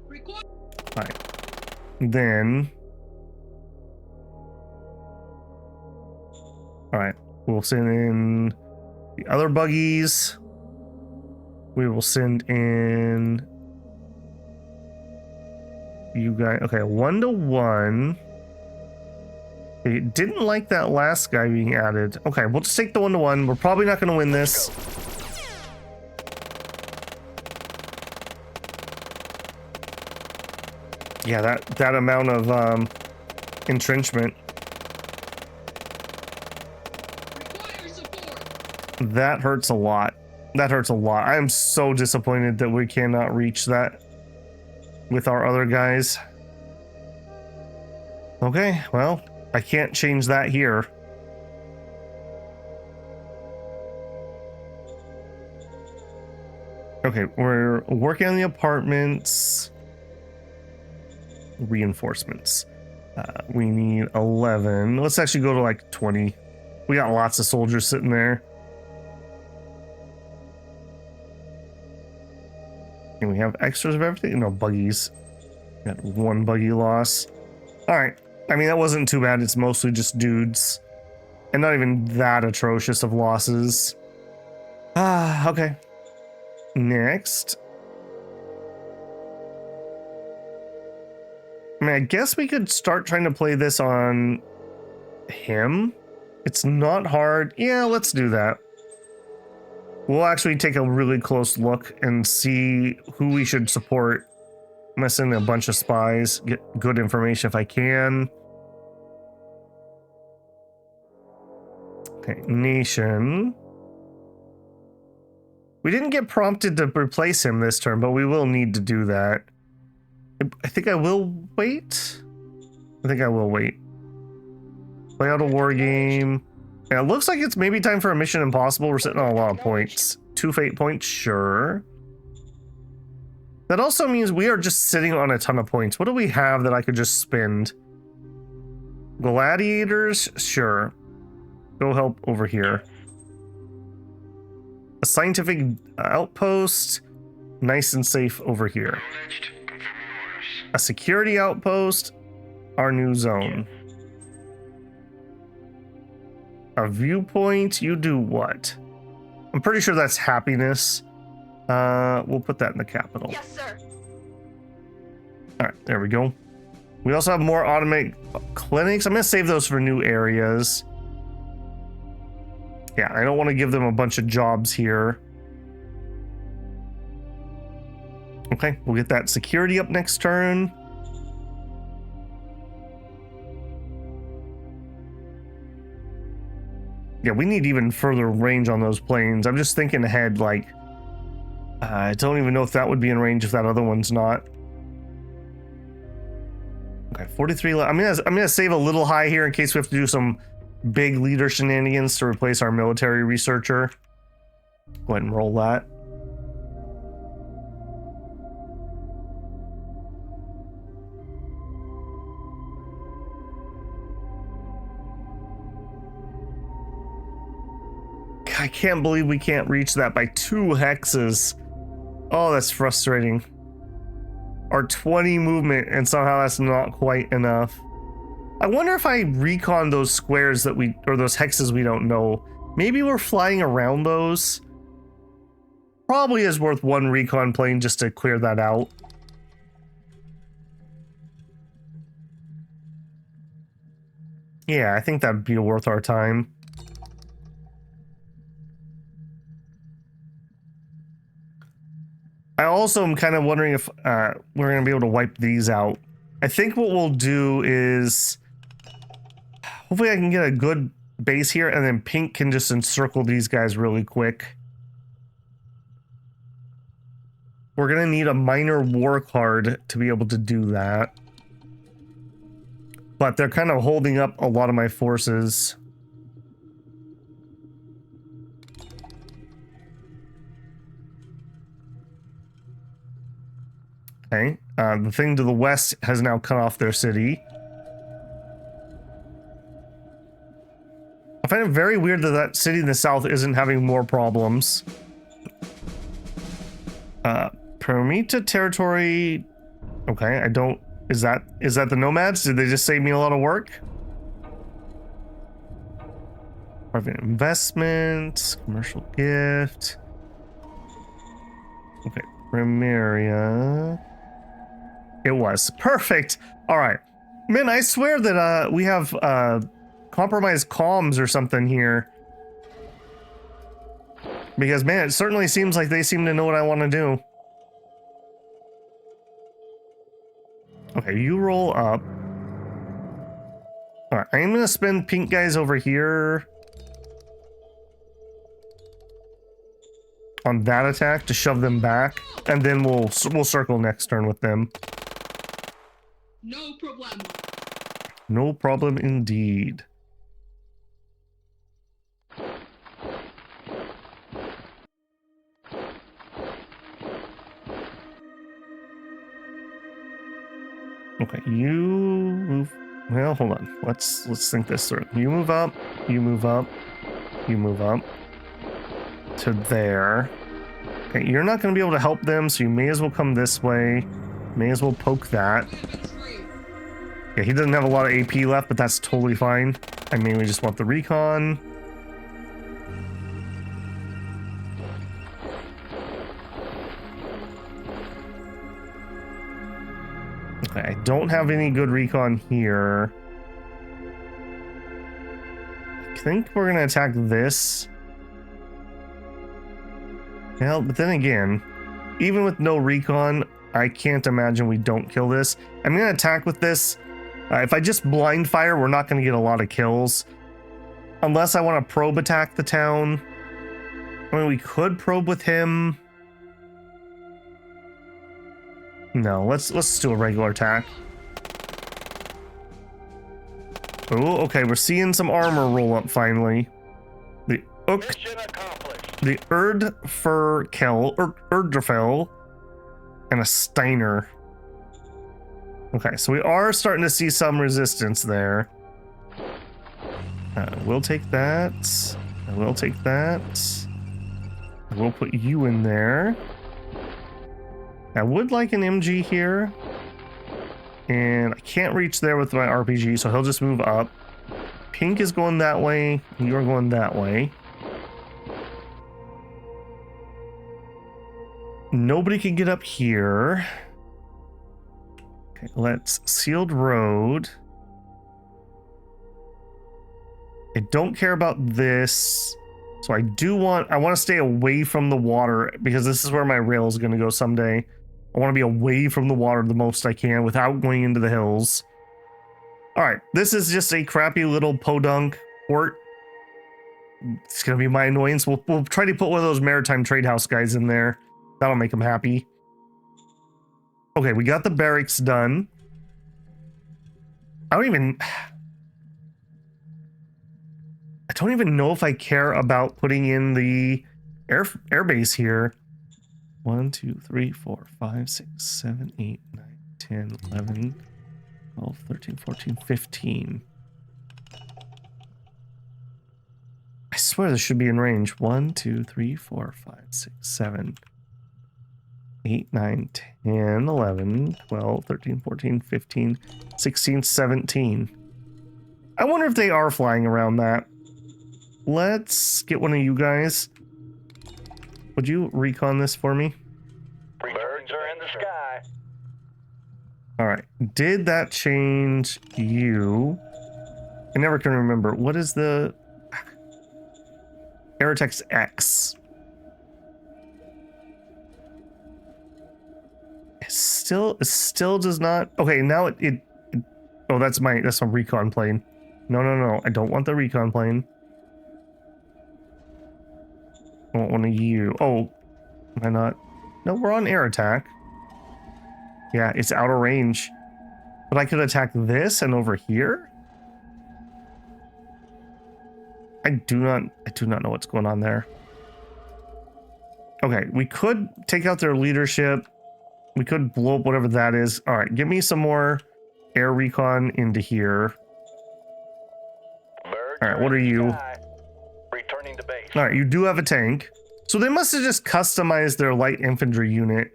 Record. Then, all right, we'll send in the other buggies. We will send in you guys. Okay, 1-to-1. It didn't like that last guy being added. Okay, we'll just take the 1-to-1. We're probably not going to win this. Yeah, that amount of entrenchment. Require support. That hurts a lot. That hurts a lot. I am so disappointed that we cannot reach that with our other guys. Okay, well, I can't change that here. Okay, we're working on the apartments. Reinforcements. We need 11. Let's actually go to like 20. We got lots of soldiers sitting there. And we have extras of everything? No, buggies. Got 1 buggy loss. Alright. I mean, that wasn't too bad. It's mostly just dudes. And not even that atrocious of losses. Okay. Next. I mean, I guess we could start trying to play this on him. It's not hard. Yeah, let's do that. We'll actually take a really close look and see who we should support. I'm gonna send a bunch of spies, get good information if I can. Okay, nation. We didn't get prompted to replace him this turn, but we will need to do that. I think I will wait. I think I will wait. Play out a war game. Yeah, it looks like it's maybe time for a Mission Impossible. We're sitting on a lot of points. 2 fate points, sure. That also means we are just sitting on a ton of points. What do we have that I could just spend? Gladiators, sure. Go help over here. A scientific outpost, nice and safe over here. A security outpost, our new zone. A viewpoint, you do what? I'm pretty sure that's happiness. We'll put that in the capital. Yes, sir. All right, there we go. We also have more automated clinics. I'm gonna save those for new areas. Yeah, I don't want to give them a bunch of jobs here. Okay, we'll get that security up next turn. Yeah, we need even further range on those planes. I'm just thinking ahead, like, I don't even know if that would be in range if that other one's not. Okay, 43. I'm gonna save a little high here in case we have to do some big leader shenanigans to replace our military researcher. Go ahead and roll that. I can't believe we can't reach that by 2 hexes. Oh, that's frustrating. Our 20 movement, and somehow that's not quite enough. I wonder if I recon those squares that we, or those hexes we don't know. Maybe we're flying around those. Probably is worth 1 recon plane just to clear that out. Yeah, I think that'd be worth our time. also am kind of wondering if we're going to be able to wipe these out. I think what we'll do is hopefully I can get a good base here, and then Pink can just encircle these guys really quick. We're going to need a minor war card to be able to do that. But they're kind of holding up a lot of my forces. Okay, the thing to the west has now cut off their city. I find it very weird that that city in the south isn't having more problems. Prometa territory. Okay, I don't. Is that the nomads? Did they just save me a lot of work? Private investment, commercial gift. Okay, Primaria. It was perfect. All right, man. I swear that we have compromised comms or something here. Because man, it certainly seems like they seem to know what I want to do. Okay, you roll up. All right, I'm gonna spend pink guys over here on that attack to shove them back, and then we'll circle next turn with them. No problem. No problem indeed. Okay, you move. Well, hold on. Let's think this through. You move up. You move up. You move up to there. Okay, you're not going to be able to help them, so you may as well come this way. May as well poke that. It's free. Yeah, he doesn't have a lot of AP left, but that's totally fine. I mean, we just want the recon. Okay, I don't have any good recon here. I think we're gonna attack this. Well, but then again, even with no recon, I can't imagine we don't kill this. I'm gonna attack with this. If I just blind fire, we're not gonna get a lot of kills. Unless I want to probe attack the town. I mean, we could probe with him. No, let's do a regular attack. Oh, okay, we're seeing some armor roll up finally. The Mission accomplished. the Erdfell, and a Steiner. Okay, so we are starting to see some resistance there. We'll take that. I will take that. We'll put you in there. I would like an MG here. And I can't reach there with my RPG, so he'll just move up. Pink is going that way. You're going that way. Nobody can get up here. Okay, let's sealed road. I don't care about this. So I want to stay away from the water because this is where my rail is going to go someday. I want to be away from the water the most I can without going into the hills. All right, this is just a crappy little podunk port. It's going to be my annoyance. We'll try to put one of those maritime trade house guys in there. That'll make them happy. Okay, we got the barracks done. I don't even know if I care about putting in the air base here. 1, 2, 3, 4, 5, 6, 7, 8, 9, 10, 11, 12, 13, 14, 15. I swear this should be in range. 1, 2, 3, 4, 5, 6, 7, 8, 9, 10, 11, 12, 13, 14, 15, 16, 17. I wonder if they are flying around that. Let's get one of you guys. Would you recon this for me? Birds are in the sky. All right. Did that change you? I never can remember. What is the Aerotex X? still does not. Okay, now it oh, that's my recon plane. No, I don't want the recon plane. I want one of you. Oh, am I not? No, we're on air attack. Yeah, it's out of range. But I could attack this and over here? I do not know what's going on there. Okay, we could take out their leadership. We could blow up whatever that is. All right, give me some more air recon into here. All right, what are you? Returning to base. All right, you do have a tank. So they must have just customized their light infantry unit.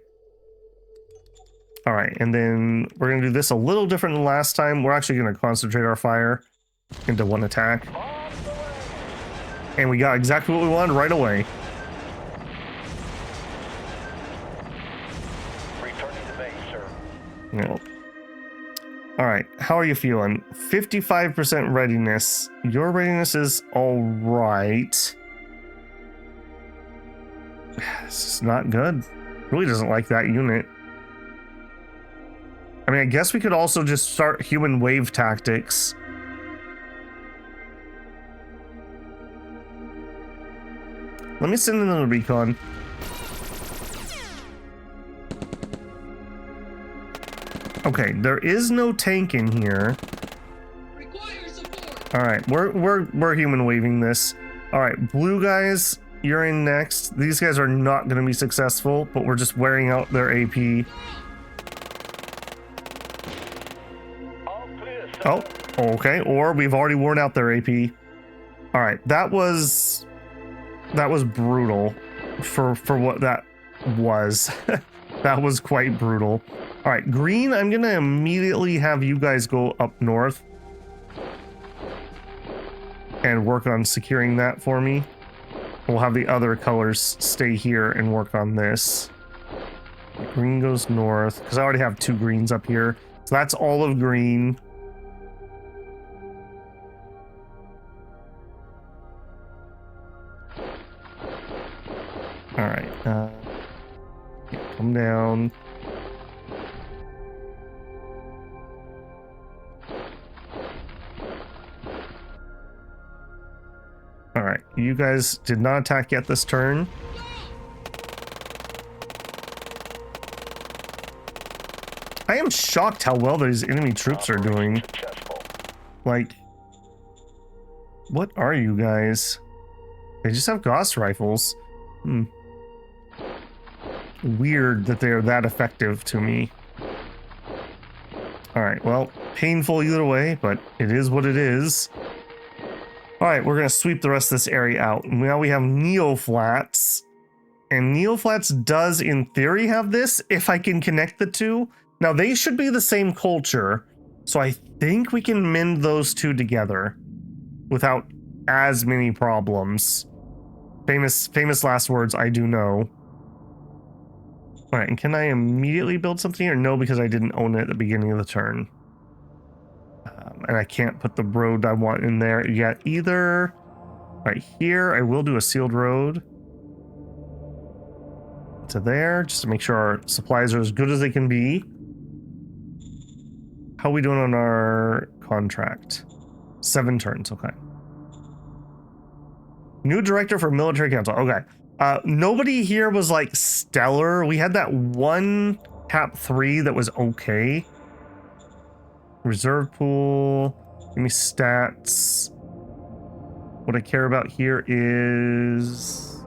All right, and then we're going to do this a little different than last time. We're actually going to concentrate our fire into one attack. And we got exactly what we wanted right away. Returning to base, sir. Yep. All right, how are you feeling? 55% readiness. Your readiness is all right. This is not good. Really doesn't like that unit. I mean, I guess we could also just start human wave tactics. Let me send in the recon. Okay, there is no tank in here. Require support. All right, we're human waving this. All right, blue guys, you're in next. These guys are not going to be successful, but we're just wearing out their AP. Oh, okay. Or we've already worn out their AP. All right, that was brutal for what that was. That was quite brutal. All right, green, I'm gonna immediately have you guys go up north and work on securing that for me. We'll have the other colors stay here and work on this. Green goes north because I already have 2 greens up here. So that's all of green. All right, come down. All right, you guys did not attack yet this turn. I am shocked how well these enemy troops are doing. Like, what are you guys? They just have Gauss rifles. Weird that they are that effective to me. All right, well, painful either way, but it is what it is. All right, we're gonna sweep the rest of this area out. Now we have Neoflats, and Neoflats does, in theory, have this if I can connect the two. Now they should be the same culture, so I think we can mend those two together without as many problems. Famous last words, I do know. All right, and can I immediately build something here? No, because I didn't own it at the beginning of the turn. And I can't put the road I want in there yet either. Right here, I will do a sealed road to there, just to make sure our supplies are as good as they can be. How are we doing on our contract? 7 turns, okay. New director for military council, okay. Nobody here was like stellar. We had that one cap 3 that was okay. Reserve pool, give me stats. What I care about here is...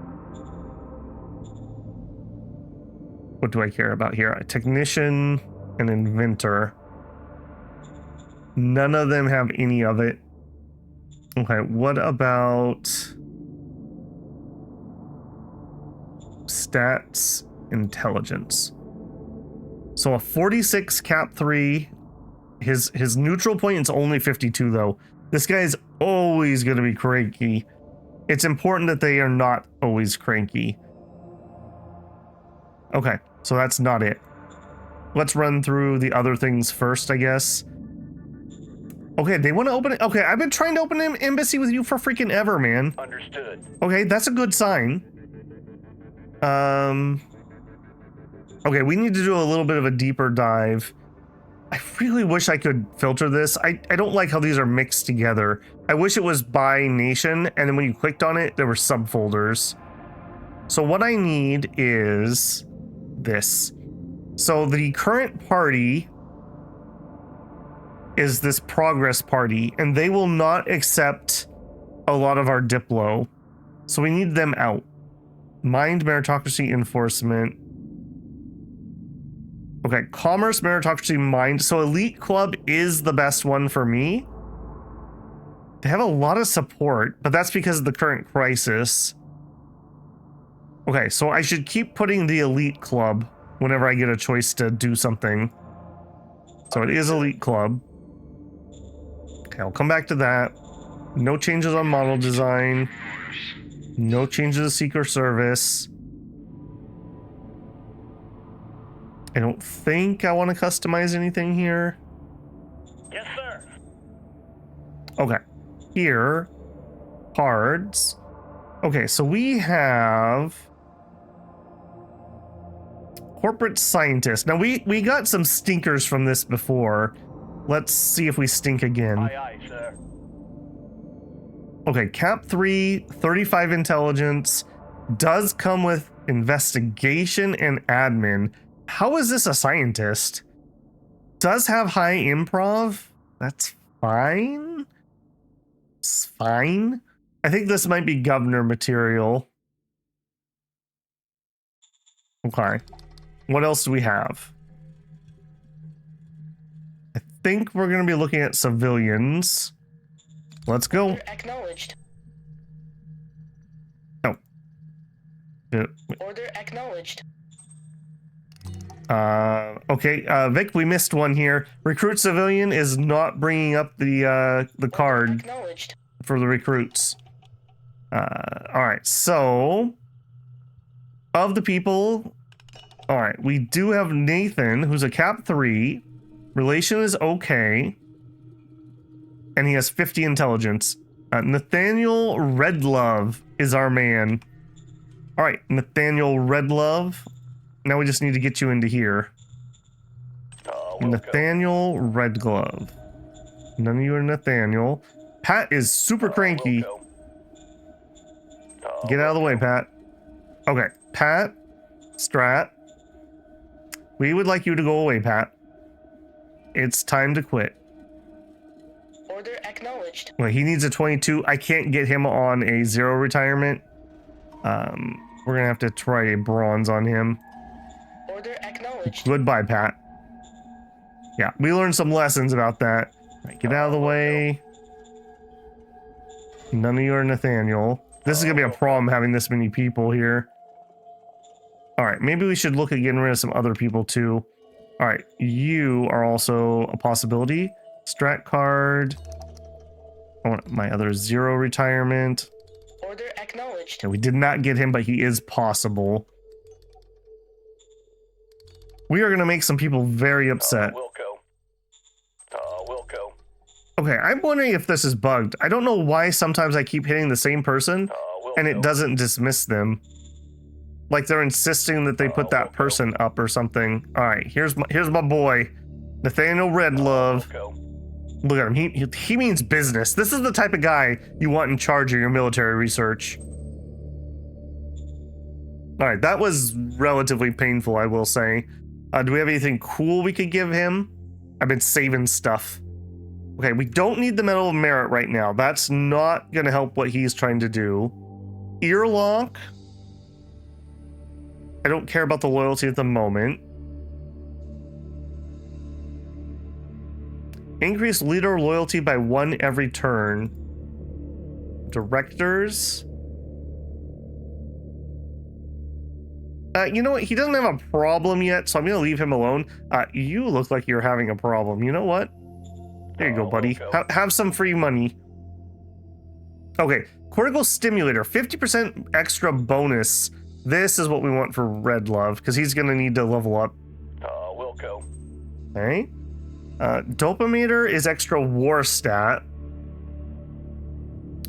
What do I care about here? A technician, an inventor. None of them have any of it. Okay, what about stats, intelligence? So a 46 cap 3. His neutral point is only 52 though. This guy is always going to be cranky. It's important that they are not always cranky. Okay, so that's not it. Let's run through the other things first, I guess. Okay, they want to open it. Okay, I've been trying to open an embassy with you for freaking ever, man. Understood. Okay, that's a good sign. All Okay, we need to do a little bit of a deeper dive. I really wish I could filter this. I don't like how these are mixed together. I wish it was by nation, and then when you clicked on it, there were subfolders. So what I need is this. So the current party is this progress party, and they will not accept a lot of our Diplo. So we need them out. Mind meritocracy enforcement. Okay, commerce, meritocracy, mind. So elite club is the best one for me. They have a lot of support, but that's because of the current crisis. Okay, so I should keep putting the elite club whenever I get a choice to do something. So it is elite club. Okay, I'll come back to that. No changes on model design. No changes to Secret Service. I don't think I want to customize anything here. Yes, sir. Okay. Here. Cards. Okay, so we have corporate scientist. Now we got some stinkers from this before. Let's see if we stink again. Aye, aye, sir. Okay, Cap 3, 35 intelligence, does come with investigation and admin. How is this a scientist? Does have high improv. That's fine. It's fine. I think this might be governor material. Okay. What else do we have? I think we're going to be looking at civilians. Let's go. Order acknowledged. Oh. Order acknowledged. Okay, Vic, we missed one here. Recruit civilian is not bringing up the card Acknowledged. for the recruits. All right, so of the people, all right, we do have Nathan, who's a Cap 3. Relation is okay. And he has 50 intelligence. Nathaniel Redlove is our man. All right, Nathaniel Redlove. Now we just need to get you into here. Nathaniel Redglove. None of you are Nathaniel. Pat is super cranky. Get out of the way, Pat. Okay, Pat, Strat. We would like you to go away, Pat. It's time to quit. Order acknowledged. Well, he needs a 22. I can't get him on a 0 retirement. We're gonna have to try a bronze on him. Order acknowledged. Goodbye, Pat. Yeah, we learned some lessons about that. Right, get out of the way. None of you are Nathaniel. This is gonna be a problem having this many people here. All right, maybe we should look at getting rid of some other people too. All right, you are also a possibility. Strat card. I want my other 0 retirement. Order acknowledged. And we did not get him, but he is possible. We are going to make some people very upset. Wilco. Wilco. Okay, I'm wondering if this is bugged. I don't know why sometimes I keep hitting the same person and it doesn't dismiss them. Like they're insisting that they put that person up or something. All right, here's my boy, Nathaniel Redlove. Look at him. He means business. This is the type of guy you want in charge of your military research. All right, that was relatively painful, I will say. Do we have anything cool we could give him? I've been saving stuff. Okay, we don't need the Medal of Merit right now. That's not going to help what he's trying to do. Earlock. I don't care about the loyalty at the moment. Increase leader loyalty by 1 every turn. Directors. You know what? He doesn't have a problem yet, so I'm going to leave him alone. You look like you're having a problem. You know what? There you go, buddy. Have some free money. Okay. Cortical stimulator. 50% extra bonus. This is what we want for Redlove, because he's going to need to level up. Wilco. Okay. Dopamator is extra war stat.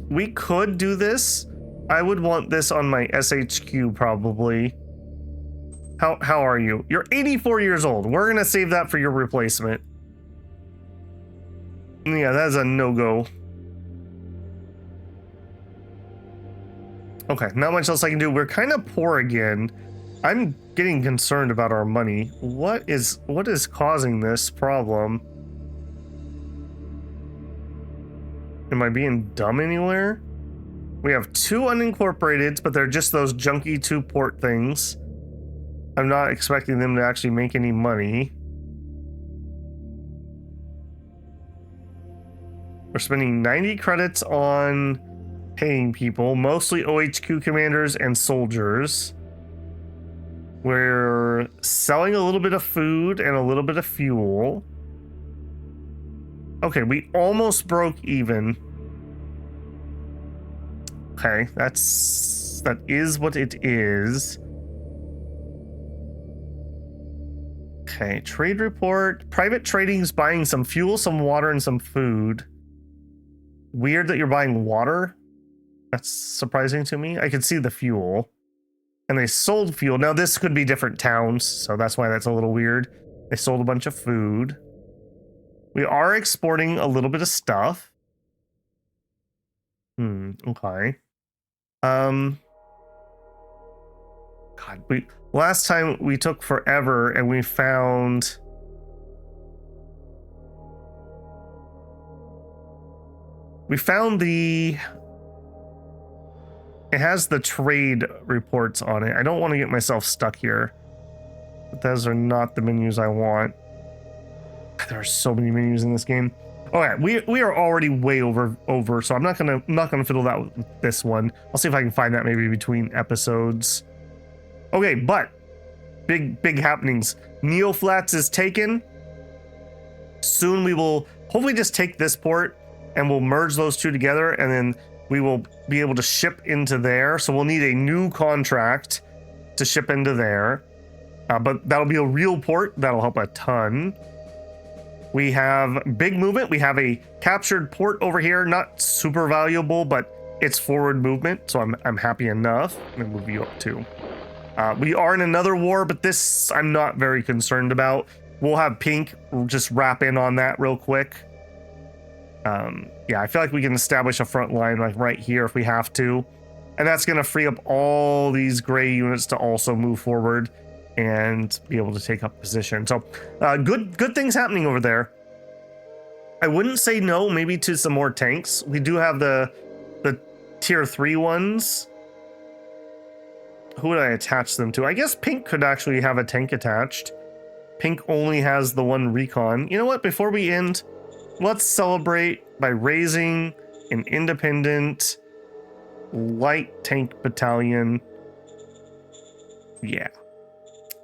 We could do this. I would want this on my SHQ probably. How are you? You're 84 years old. We're gonna save that for your replacement. Yeah, that's a no-go. Okay, not much else I can do. We're kind of poor again. I'm getting concerned about our money. What is causing this problem? Am I being dumb anywhere? We have 2 unincorporated, but they're just those junky 2 port things. I'm not expecting them to actually make any money. We're spending 90 credits on paying people, mostly OHQ commanders and soldiers. We're selling a little bit of food and a little bit of fuel. Okay, we almost broke even. Okay, that is what it is. Okay, trade report. Private trading's buying some fuel, some water, and some food. Weird that you're buying water. That's surprising to me. I could see the fuel. And they sold fuel. Now, this could be different towns, so that's why that's a little weird. They sold a bunch of food. We are exporting a little bit of stuff. Okay. God, last time we took forever and we found... It has the trade reports on it. I don't want to get myself stuck here. But those are not the menus I want. There are so many menus in this game. Okay, we are already way over, so I'm not gonna fiddle that with this one. I'll see if I can find that maybe between episodes. Okay, but big happenings. Neo Flats is taken. Soon we will hopefully just take this port and we'll merge those 2 together, and then we will be able to ship into there. So we'll need a new contract to ship into there. But that'll be a real port. That'll help a ton. We have big movement. We have a captured port over here. Not super valuable, but it's forward movement. So I'm happy enough. I'm gonna move you up too. We are in another war, but this I'm not very concerned about. We'll have Pink just wrap in on that real quick. Yeah, I feel like we can establish a front line like right here if we have to. And that's going to free up all these gray units to also move forward and be able to take up position. So good things happening over there. I wouldn't say no, maybe to some more tanks. We do have the tier 3 ones. Who would I attach them to? I guess Pink could actually have a tank attached. Pink only has the 1 recon. You know what? Before we end, let's celebrate by raising an independent light tank battalion. Yeah.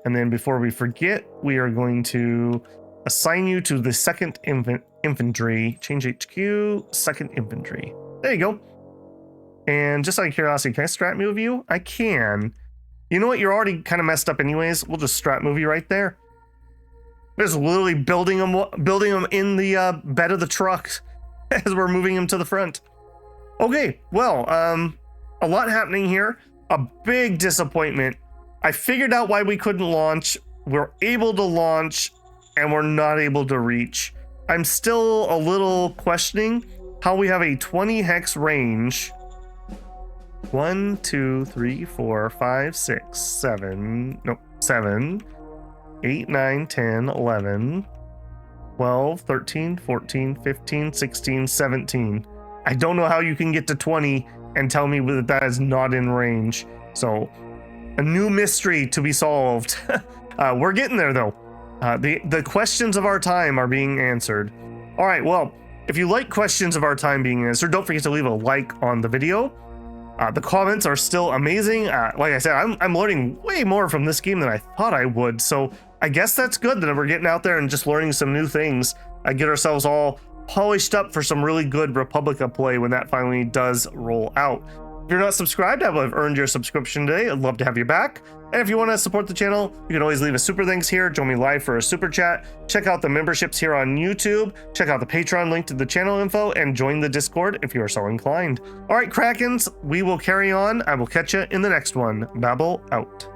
And then before we forget, we are going to assign you to the 2nd Infantry. Change HQ, 2nd Infantry. There you go. And just out of curiosity, can I strat move you? I can. You know what? You're already kind of messed up anyways. We'll just strat move you right there. Just literally building them in the bed of the truck as we're moving them to the front. Okay, well, a lot happening here. A big disappointment. I figured out why we couldn't launch. We're able to launch, and we're not able to reach. I'm still a little questioning how we have a 20 hex range. 1, 2, 3, 4, 5, 6, 7. Nope, 7. 8, 9, 10, 11, 12, 13, 14, 15, 16, 17. I don't know how you can get to 20 and tell me that that is not in range. So, a new mystery to be solved. We're getting there, though. The questions of our time are being answered. All right, well, if you like questions of our time being answered, don't forget to leave a like on the video. The comments are still amazing. Like I said, I'm learning way more from this game than I thought I would. So I guess that's good that we're getting out there and just learning some new things. Get ourselves all polished up for some really good Republica play when that finally does roll out. If you're not subscribed, I will have earned your subscription today. I'd love to have you back. And if you want to support the channel, you can always leave a super thanks here. Join me live for a super chat. Check out the memberships here on YouTube. Check out the Patreon link to the channel info and join the Discord if you are so inclined. All right, Krakens, we will carry on. I will catch you in the next one. Babel out.